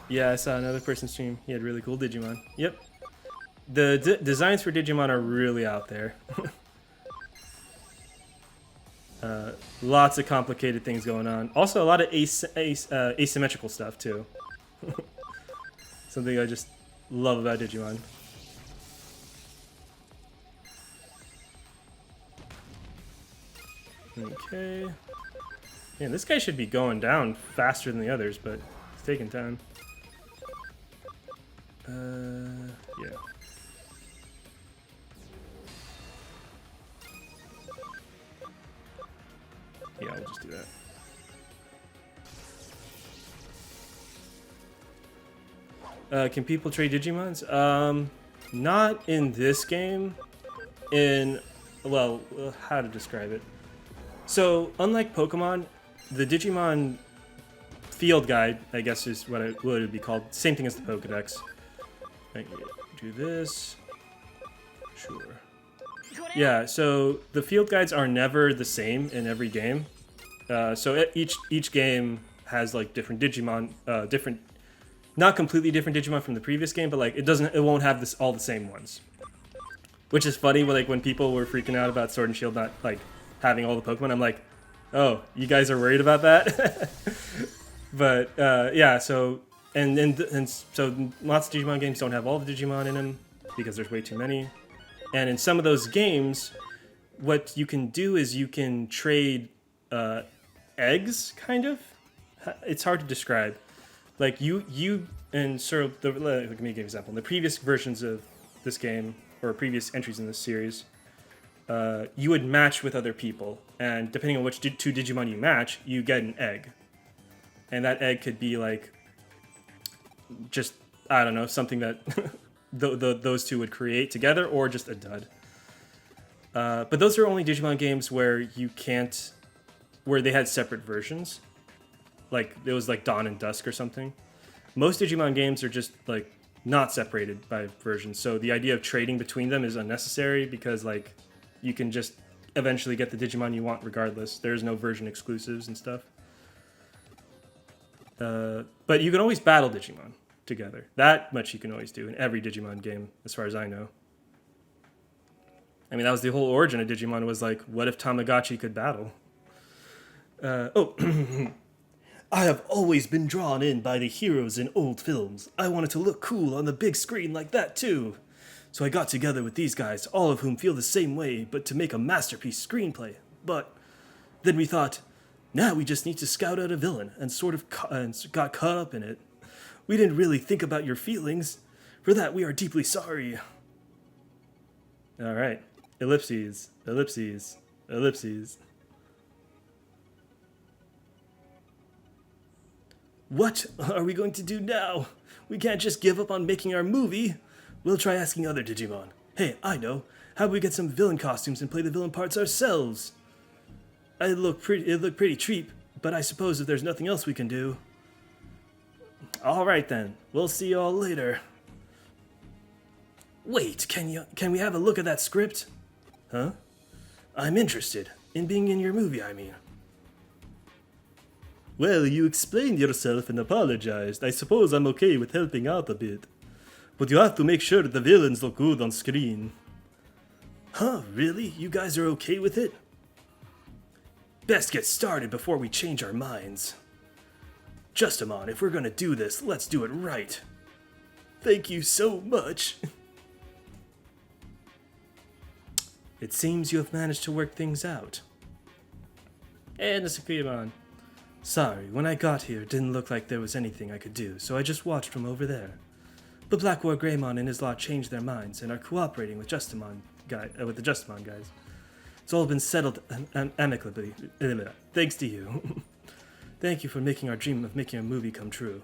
Yeah, I saw another person stream. He had really cool Digimon. Yep. The designs for Digimon are really out there. Lots of complicated things going on. Also, a lot of asymmetrical stuff, too. Something I just love about Digimon. Okay. Man, this guy should be going down faster than the others, but it's taking time. Yeah. Yeah, we'll just do that. Can people trade Digimons? Not in this game. Well, how to describe it? So, unlike Pokemon, the Digimon field guide, I guess is what it would be called. Same thing as the Pokedex. Right, do this. Sure. Yeah, so the field guides are never the same in every game. So each game has like different Digimon, not completely different Digimon from the previous game, but like it won't have all the same ones. Which is funny, like when people were freaking out about Sword and Shield not like having all the Pokemon, I'm like, oh, you guys are worried about that? But yeah, so and so lots of Digimon games don't have all the Digimon in them because there's way too many. And in some of those games, what you can do is you can trade eggs, kind of. It's hard to describe. Like you and sort of let me give you an example. In the previous versions of this game or previous entries in this series, you would match with other people, and depending on which two Digimon you match, you get an egg. And that egg could be like just, I don't know, something that those two would create together, or just a dud. But those are only Digimon games where where they had separate versions. Like, it was like Dawn and Dusk or something. Most Digimon games are just like not separated by versions, so the idea of trading between them is unnecessary because like you can just eventually get the Digimon you want regardless. There's no version exclusives and stuff. But you can always battle Digimon together. That much you can always do in every Digimon game, as far as I know. I mean, that was the whole origin of Digimon, was like, what if Tamagotchi could battle? I have always been drawn in by the heroes in old films. I wanted to look cool on the big screen like that too. So I got together with these guys, all of whom feel the same way, but to make a masterpiece screenplay. But then we thought, now we just need to scout out a villain, and sort of got caught up in it. We didn't really think about your feelings. For that, we are deeply sorry. All right. Ellipses, ellipses, ellipses. What are we going to do now? We can't just give up on making our movie. We'll try asking other Digimon. Hey, I know. How about we get some villain costumes and play the villain parts ourselves? It looked pretty cheap, but I suppose if there's nothing else we can do. All right then. We'll see you all later. Wait, can we have a look at that script? Huh? I'm interested in being in your movie, I mean. Well, you explained yourself and apologized. I suppose I'm okay with helping out a bit. But you have to make sure the villains look good on screen. Huh, really? You guys are okay with it? Best get started before we change our minds. Justamon, if we're gonna do this, let's do it right. Thank you so much. It seems you have managed to work things out. And the Supremon. Sorry, when I got here, it didn't look like there was anything I could do, so I just watched from over there. But Black War Greymon and his lot changed their minds and are cooperating with the Justamon guys. It's all been settled amicably, thanks to you. Thank you for making our dream of making a movie come true.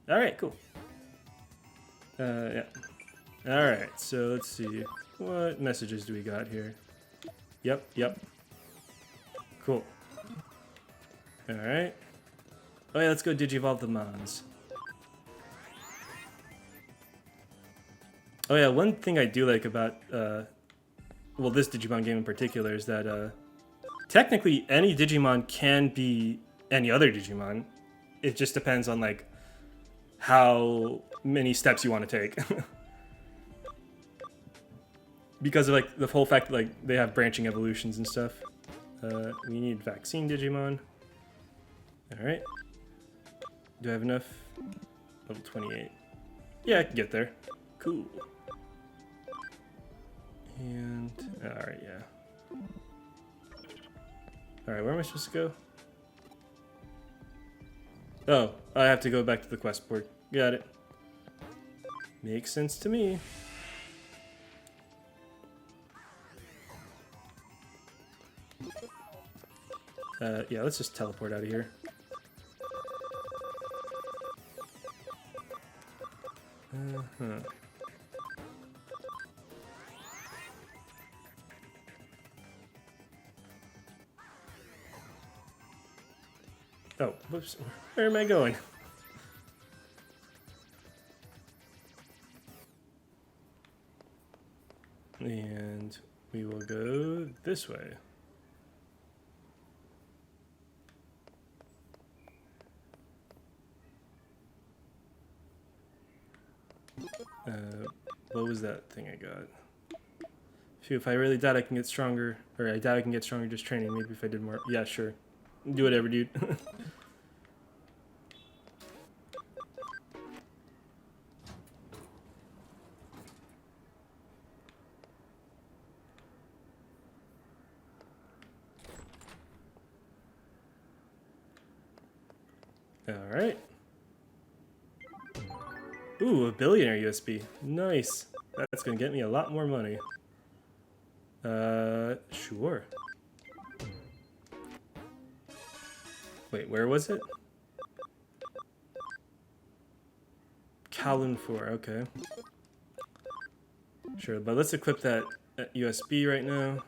Alright, cool. Yeah. Alright, so let's see. What messages do we got here? Yep. Cool. Alright. Oh yeah, let's go Digivolve the Mons. Oh yeah, one thing I do like about, well, this Digimon game in particular is that, technically any Digimon can be any other Digimon. It just depends on, like, how many steps you want to take. Because of, like, the whole fact that, like, they have branching evolutions and stuff. We need Vaccine Digimon. Alright. Do I have enough? Level 28. Yeah, I can get there. Cool. And alright, yeah. Alright, where am I supposed to go? Oh, I have to go back to the quest board. Got it. Makes sense to me. Yeah, let's just teleport out of here. Uh-huh. Oh, whoops. Where am I going? And we will go this way. What was that thing I got? Phew, if I really doubt I can get stronger, or I doubt I can get stronger just training, maybe if I did more. Yeah, sure. Do whatever, dude. Alright. Ooh, a billionaire USB. Nice. That's gonna get me a lot more money. Sure. Wait, where was it? Kowloon 4, okay. Sure, but let's equip that USB right now.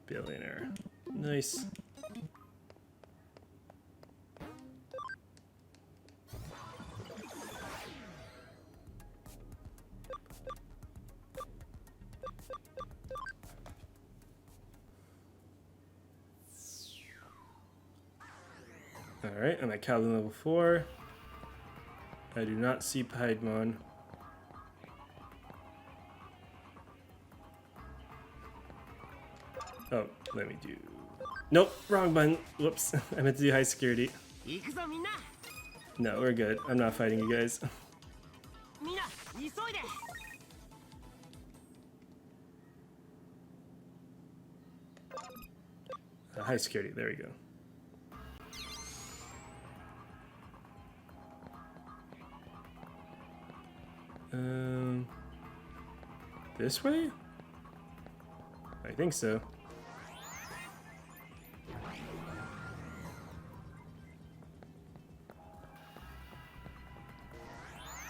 Billionaire. Nice. Alright, I'm at Kowloon level 4. I do not see Piedmon. Oh, let me do... Nope, wrong button. Whoops, I meant to do high security. No, we're good. I'm not fighting you guys. High security, there we go. This way? I think so.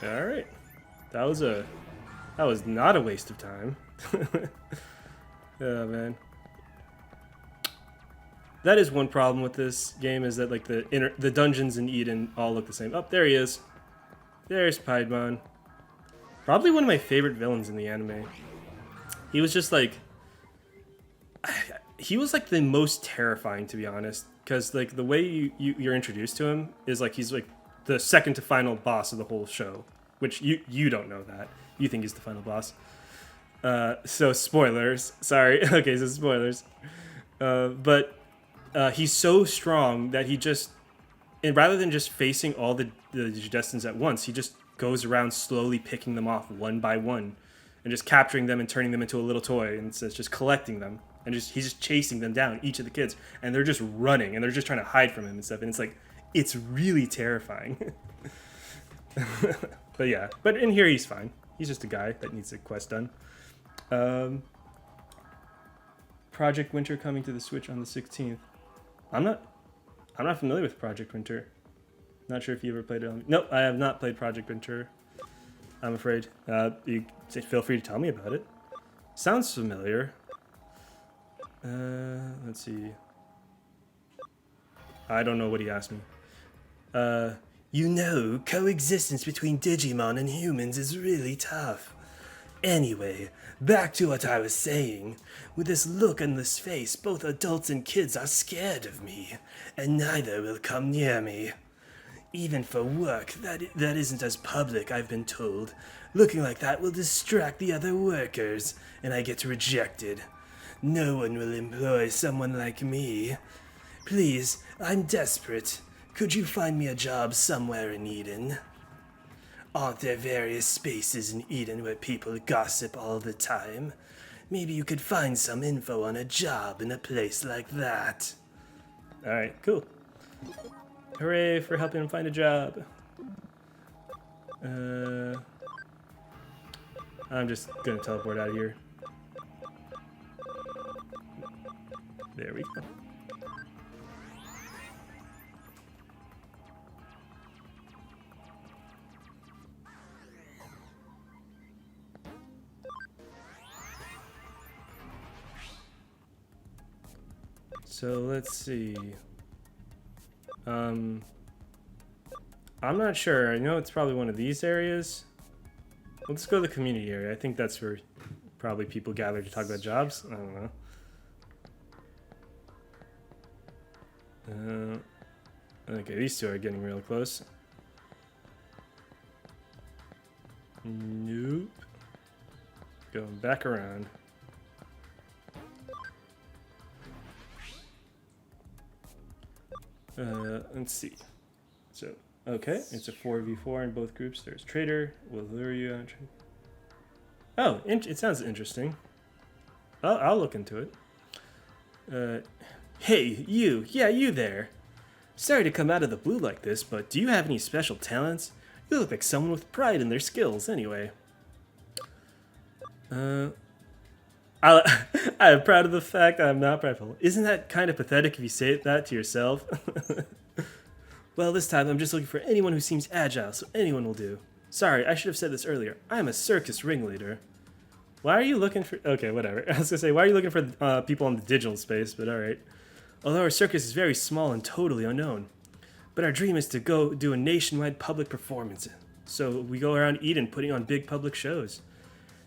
Alright. That was not a waste of time. Oh man. That is one problem with this game, is that like the dungeons in Eden all look the same. Oh, there he is. There's Piedmon. Probably one of my favorite villains in the anime. He was just like... He was like the most terrifying, to be honest. Because like the way you're introduced to him is like he's like the second to final boss of the whole show. Which you don't know that. You think he's the final boss. So spoilers. Sorry. Okay, so spoilers. But he's so strong that he just... And rather than just facing all the Digidestins at once, he just goes around slowly picking them off one by one and just capturing them and turning them into a little toy, and it's just collecting them, and he's just chasing them down, each of the kids, and they're just running and they're just trying to hide from him and stuff, and it's like, it's really terrifying. But yeah, but in here he's fine. He's just a guy that needs a quest done. Project Winter coming to the Switch on the 16th. I'm not familiar with Project Winter. Not sure if you ever played it on... Nope, I have not played Project Winter. I'm afraid. You feel free to tell me about it. Sounds familiar. Let's see. I don't know what he asked me. You know, coexistence between Digimon and humans is really tough. Anyway, back to what I was saying. With this look on this face, both adults and kids are scared of me, and neither will come near me. Even for work that isn't as public, I've been told. Looking like that will distract the other workers, and I get rejected. No one will employ someone like me. Please, I'm desperate. Could you find me a job somewhere in Eden? Aren't there various spaces in Eden where people gossip all the time? Maybe you could find some info on a job in a place like that. Alright, cool. Hooray for helping him find a job. I'm just gonna teleport out of here. There we go. So let's see. I'm not sure. I know it's probably one of these areas. Let's go to the community area. I think that's where probably people gather to talk about jobs. I don't know. Okay, these two are getting real close. Nope. Going back around. Let's see. So, okay, it's a 4v4 in both groups. There's Trader, will lure you on. Oh, it sounds interesting. I'll look into it. Hey, you. Yeah, you there. Sorry to come out of the blue like this, but do you have any special talents? You look like someone with pride in their skills, anyway. I'm proud of the fact that I'm not prideful. Isn't that kind of pathetic if you say that to yourself? Well, this time I'm just looking for anyone who seems agile, so anyone will do. Sorry, I should have said this earlier. I'm a circus ringleader. Why are you looking for... Okay, whatever. I was gonna say, why are you looking for people in the digital space, but alright. Although our circus is very small and totally unknown. But our dream is to go do a nationwide public performance. So we go around Eden putting on big public shows.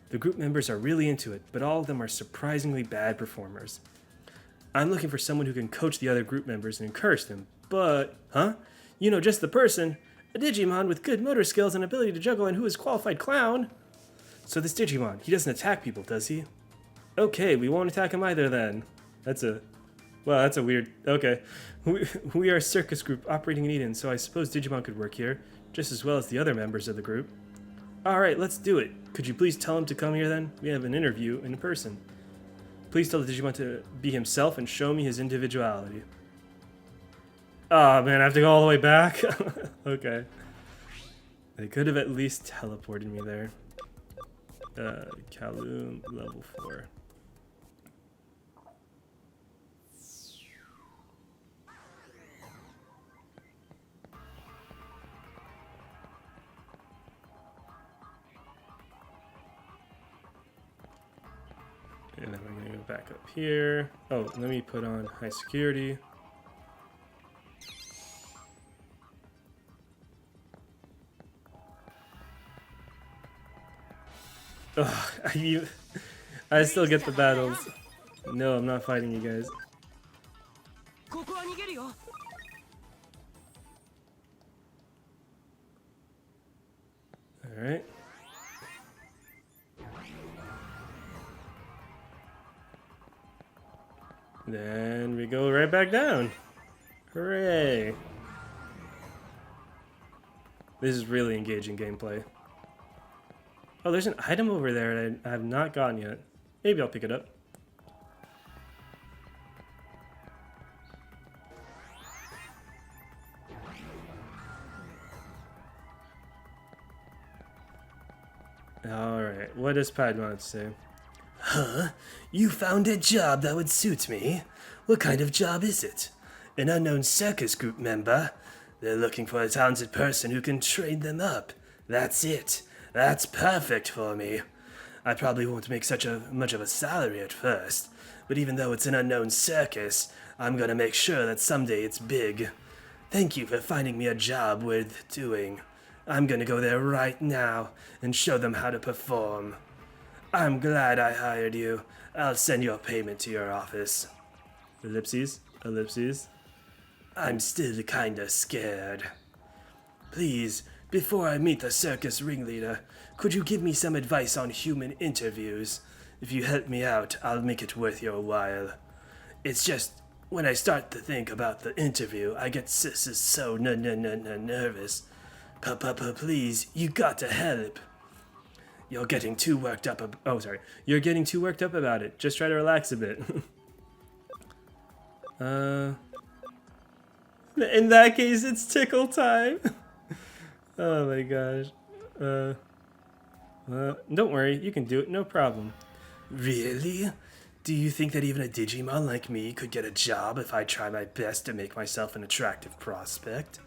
The group members are really into it, but all of them are surprisingly bad performers. I'm looking for someone who can coach the other group members and encourage them, but... Huh? You know just the person. A Digimon with good motor skills and ability to juggle and who is qualified clown. So this Digimon, he doesn't attack people, does he? Okay, we won't attack him either then. That's a weird... Okay. We are a circus group operating in Eden, so I suppose Digimon could work here, just as well as the other members of the group. Alright, let's do it. Could you please tell him to come here then? We have an interview in person. Please tell the Digimon to be himself and show me his individuality. Oh man, I have to go all the way back? Okay. They could have at least teleported me there. Kaloum, level 4. And then we're gonna go back up here. Oh, let me put on high security. Ugh, I still get the battles. No, I'm not fighting you guys. Alright. Then we go right back down. Hooray! This is really engaging gameplay. Oh, there's an item over there that I have not gotten yet. Maybe I'll pick it up. Alright, what does Padmon say? Huh? You found a job that would suit me? What kind of job is it? An unknown circus group member? They're looking for a talented person who can train them up. That's it. That's perfect for me. I probably won't make much of a salary at first, but even though it's an unknown circus, I'm gonna make sure that someday it's big. Thank you for finding me a job worth doing. I'm gonna go there right now and show them how to perform. I'm glad I hired you. I'll send your payment to your office. Ellipses, ellipses. I'm still kinda scared. Please, before I meet the circus ringleader, could you give me some advice on human interviews? If you help me out, I'll make it worth your while. It's just When I start to think about the interview, I get so nervous. Please, you got to help. You're getting too worked up. You're getting too worked up about it. Just try to relax a bit. In that case, it's tickle time. Oh my gosh. Don't worry, you can do it, no problem. Really? Do you think that even a Digimon like me could get a job if I try my best to make myself an attractive prospect?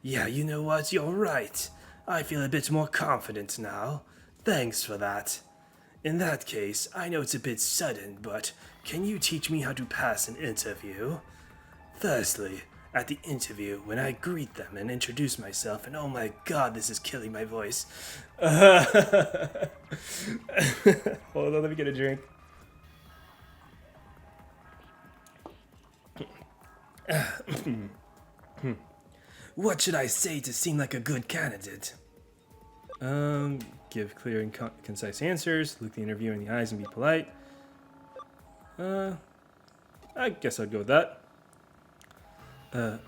Yeah, you know what? You're right. I feel a bit more confident now. Thanks for that. In that case, I know it's a bit sudden, but can you teach me how to pass an interview? Firstly, at the interview, when I greet them and introduce myself, and oh my god, this is killing my voice. Hold on, let me get a drink. What should I say to seem like a good candidate? Give clear and concise answers, look the interviewer in the eyes and be polite. I guess I'd go with that.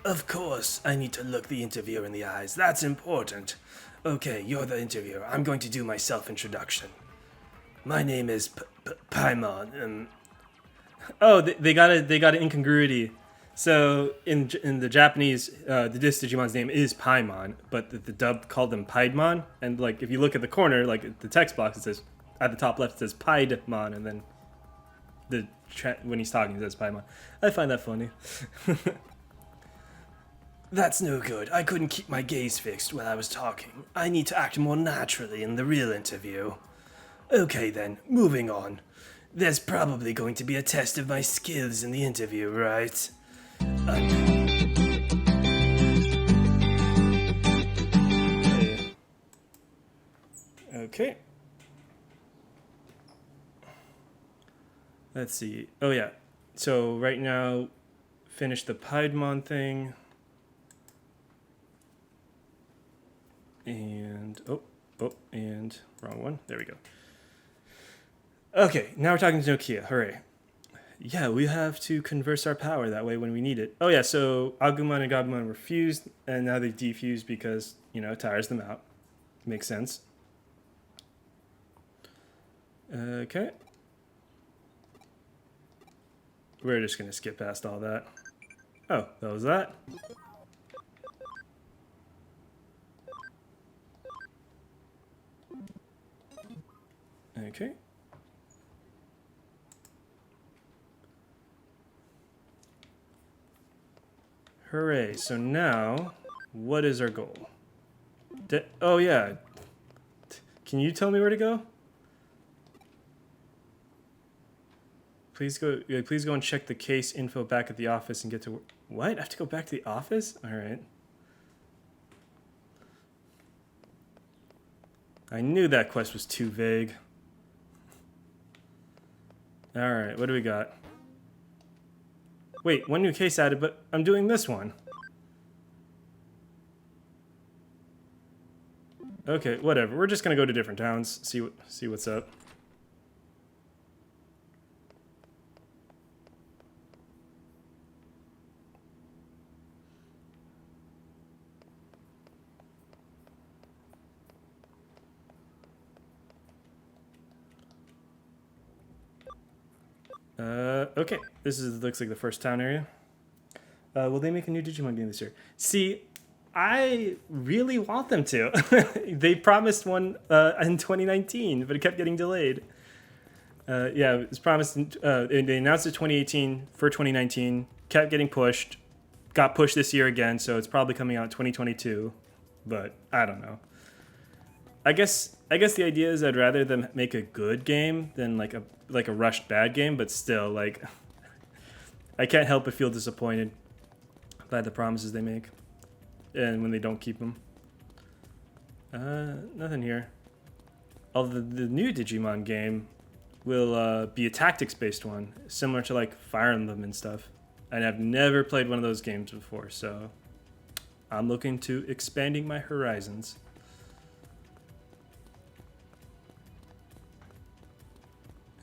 Of course, I need to look the interviewer in the eyes. That's important. Okay, you're the interviewer. I'm going to do my self-introduction. My name is Paimon. Oh, they got an incongruity. So in the Japanese, this Digimon's name is Paimon, but the dub called them Piedmon. And like if you look at the corner, like the text box, it says at the top left it says Piedmon, and then when he's talking, it says Paimon. I find that funny. That's no good. I couldn't keep my gaze fixed while I was talking. I need to act more naturally in the real interview. Okay then, moving on. There's probably going to be a test of my skills in the interview, right? Okay. Let's see. Oh yeah. So right now, finish the Piedmon thing. And and wrong one. There we go. Okay, now we're talking to Nokia. Hooray. Yeah, we have to converse our power that way when we need it. Oh yeah, so Agumon and Gabumon were fused, and now they defused because, it tires them out. Makes sense. Okay. We're just gonna skip past all that. Oh, that was that. Okay. Hooray. So now, what is our goal? Oh, yeah. Can you tell me where to go? Please go and check the case info back at the office and get to... What? I have to go back to the office? All right. I knew that quest was too vague. All right, what do we got? Wait, one new case added, but I'm doing this one. Okay, whatever. We're just gonna go to different towns, see what's up. Okay, this looks like the first town area. Will they make a new Digimon game this year? See, I really want them to. They promised one in 2019, but it kept getting delayed. Yeah, it was promised. They announced it 2018 for 2019. Kept getting pushed. Got pushed this year again, so it's probably coming out 2022. But I don't know. I guess the idea is I'd rather them make a good game than like a rushed bad game. But still, like, I can't help but feel disappointed by the promises they make, and when they don't keep them. Nothing here. Although the new Digimon game will be a tactics-based one, similar to like Fire Emblem and stuff. And I've never played one of those games before, so I'm looking to expanding my horizons.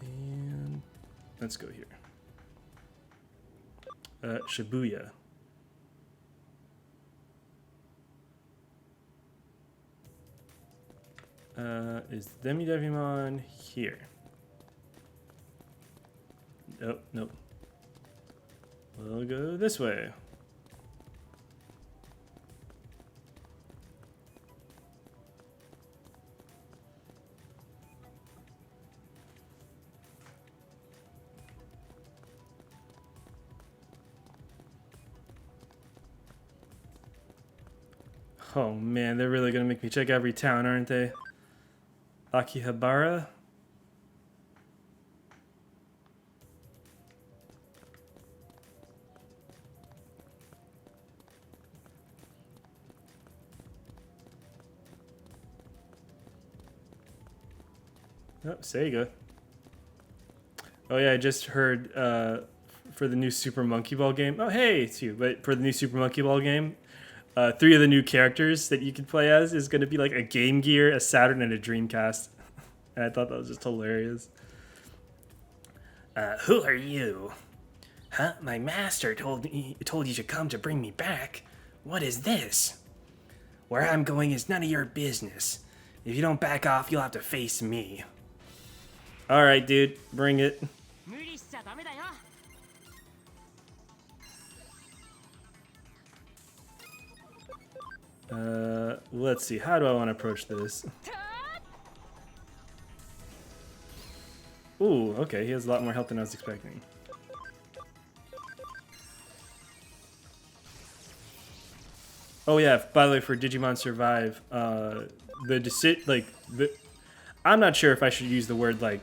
And let's go here. Shibuya. Is Digimon here? Nope, nope. We'll go this way. Oh man, they're really gonna make me check every town, aren't they? Akihabara? Oh, Sega. Oh yeah, I just heard for the new Super Monkey Ball game. Oh hey, it's you. But for the new Super Monkey Ball game, 3 of the new characters that you can play as is going to be like a Game Gear, a Saturn, and a Dreamcast. And I thought that was just hilarious. Who are you? Huh? My master told you to come to bring me back. What is this? Where I'm going is none of your business. If you don't back off, you'll have to face me. All right, dude, bring it. Let's see. How do I want to approach this? Ooh, okay. He has a lot more health than I was expecting. Oh yeah. By the way, for Digimon Survive, I'm not sure if I should use the word like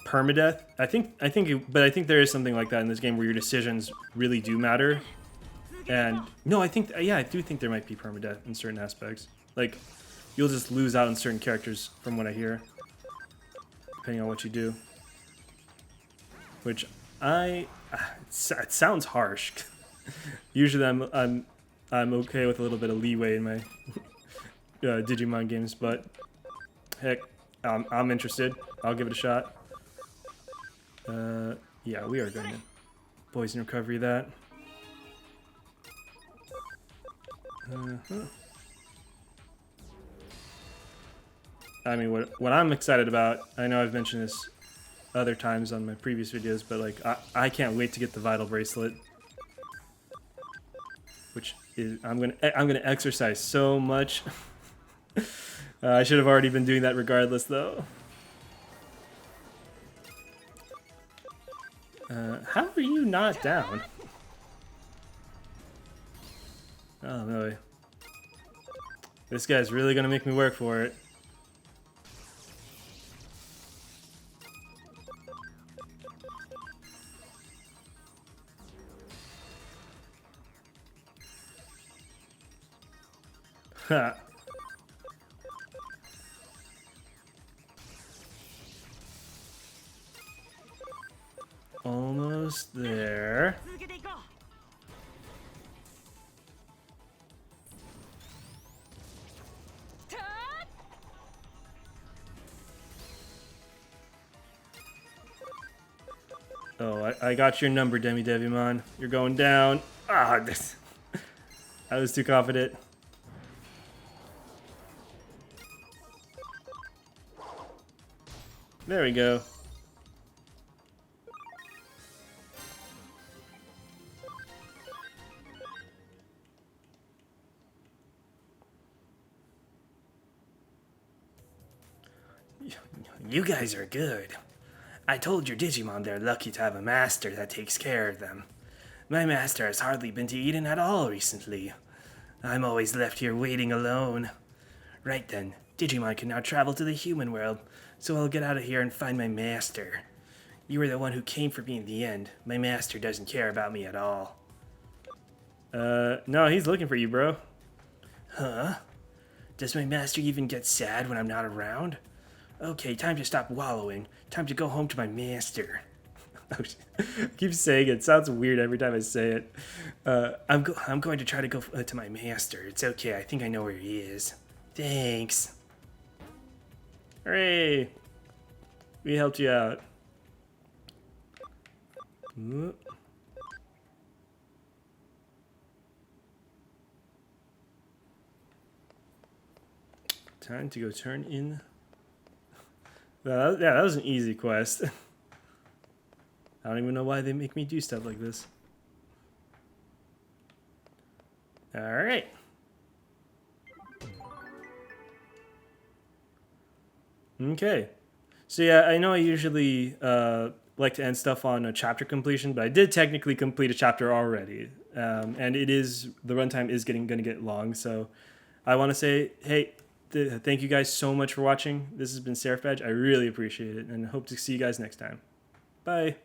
permadeath. I think there is something like that in this game where your decisions really do matter. And no, I do think there might be permadeath in certain aspects. Like, you'll just lose out on certain characters, from what I hear, depending on what you do. Which it sounds harsh. Usually, I'm okay with a little bit of leeway in my Digimon games, but heck, I'm interested. I'll give it a shot. Yeah, we are going to poison recovery that. I mean, what I'm excited about, I know I've mentioned this other times on my previous videos, but like I can't wait to get the Vital Bracelet, which is I'm gonna exercise so much. I should have already been doing that regardless, though. How are you not down? Oh, really? This guy's really gonna make me work for it. Ha. Almost there. Oh, I got your number, Digimon. You're going down. Ah, I was too confident. There we go. You guys are good. I told your Digimon they're lucky to have a master that takes care of them. My master has hardly been to Eden at all recently. I'm always left here waiting alone. Right then, Digimon can now travel to the human world, so I'll get out of here and find my master. You were the one who came for me in the end. My master doesn't care about me at all. No, he's looking for you, bro. Huh? Does my master even get sad when I'm not around? Okay, time to stop wallowing. Time to go home to my master. I keep saying it. It sounds weird every time I say it. I'm going to try to go to my master. It's okay. I think I know where he is. Thanks. Hooray! We helped you out. Time to go turn in. Yeah, that was an easy quest. I don't even know why they make me do stuff like this. Alright. Okay. So yeah, I know I usually like to end stuff on a chapter completion, but I did technically complete a chapter already. And the runtime is going to get long, so I want to say, hey, thank you guys so much for watching. This has been Seraph Badge. I really appreciate it, and hope to see you guys next time. Bye.